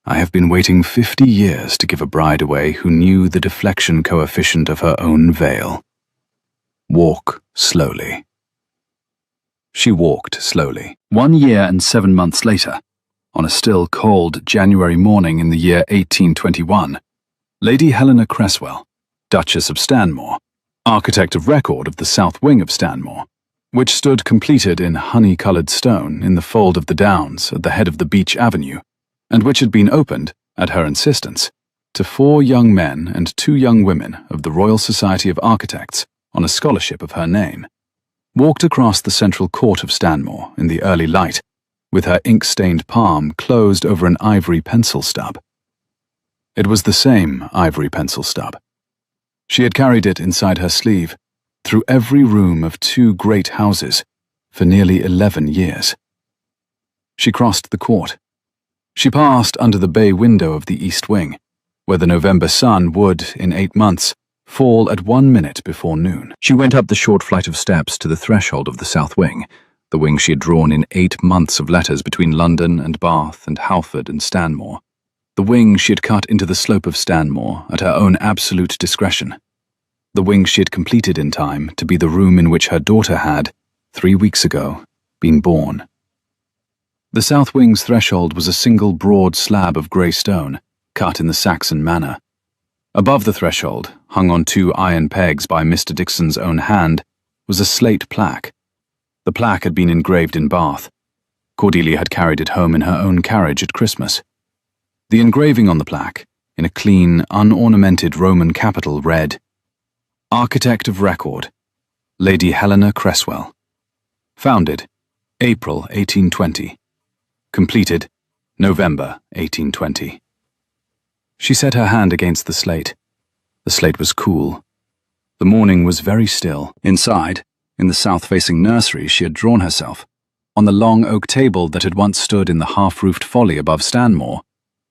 I have been waiting 50 years to give a bride away who knew the deflection coefficient of her own veil. Walk slowly." She walked slowly. 1 year and 7 months later, on a still cold January morning in the year 1821, Lady Helena Cresswell, Duchess of Stanmore, architect of record of the south wing of Stanmore, which stood completed in honey-coloured stone in the fold of the Downs at the head of the Beech Avenue, and which had been opened, at her insistence, to 4 young men and 2 young women of the Royal Society of Architects on a scholarship of her name, walked across the central court of Stanmore in the early light, with her ink-stained palm closed over an ivory pencil stub. It was the same ivory pencil stub. She had carried it inside her sleeve, through every room of 2 great houses, for nearly 11 years. She crossed the court. She passed under the bay window of the east wing, where the November sun would, in 8 months, fall at 1 minute before noon. She went up the short flight of steps to the threshold of the south wing, the wing she had drawn in 8 months of letters between London and Bath and Halford and Stanmore, the wing she had cut into the slope of Stanmore at her own absolute discretion, the wing she had completed in time to be the room in which her daughter had, 3 weeks ago, been born. The south wing's threshold was a single broad slab of grey stone, cut in the Saxon manner. Above the threshold, hung on 2 iron pegs by Mr. Dixon's own hand, was a slate plaque. The plaque had been engraved in Bath. Cordelia had carried it home in her own carriage at Christmas. The engraving on the plaque, in a clean, unornamented Roman capital, read, "Architect of Record, Lady Helena Cresswell. Founded, April 1820. Completed, November 1820. She set her hand against the slate. The slate was cool. The morning was very still. Inside, in the south-facing nursery she had drawn herself, on the long oak table that had once stood in the half-roofed folly above Stanmore,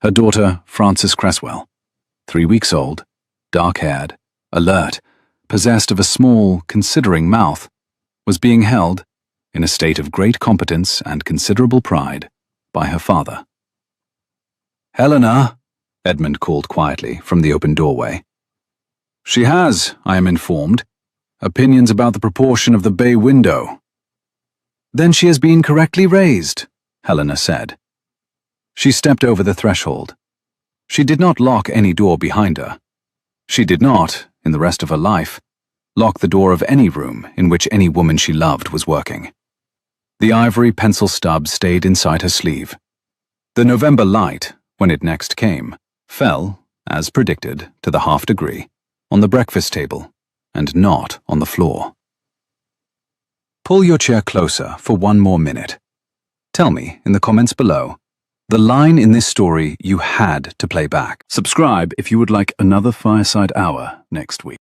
her daughter Frances Cresswell, 3 weeks old, dark-haired, alert, possessed of a small, considering mouth, was being held, in a state of great competence and considerable pride, by her father. "Helena," Edmund called quietly from the open doorway. "She has, I am informed, opinions about the proportion of the bay window." "Then she has been correctly raised," Helena said. She stepped over the threshold. She did not lock any door behind her. She did not, in the rest of her life, lock the door of any room in which any woman she loved was working. The ivory pencil stub stayed inside her sleeve. The November light, when it next came, fell, as predicted, to the half-degree, on the breakfast table, and not on the floor. Pull your chair closer for 1 more minute. Tell me, in the comments below, the line in this story you had to play back. Subscribe if you would like another Fireside Hour next week.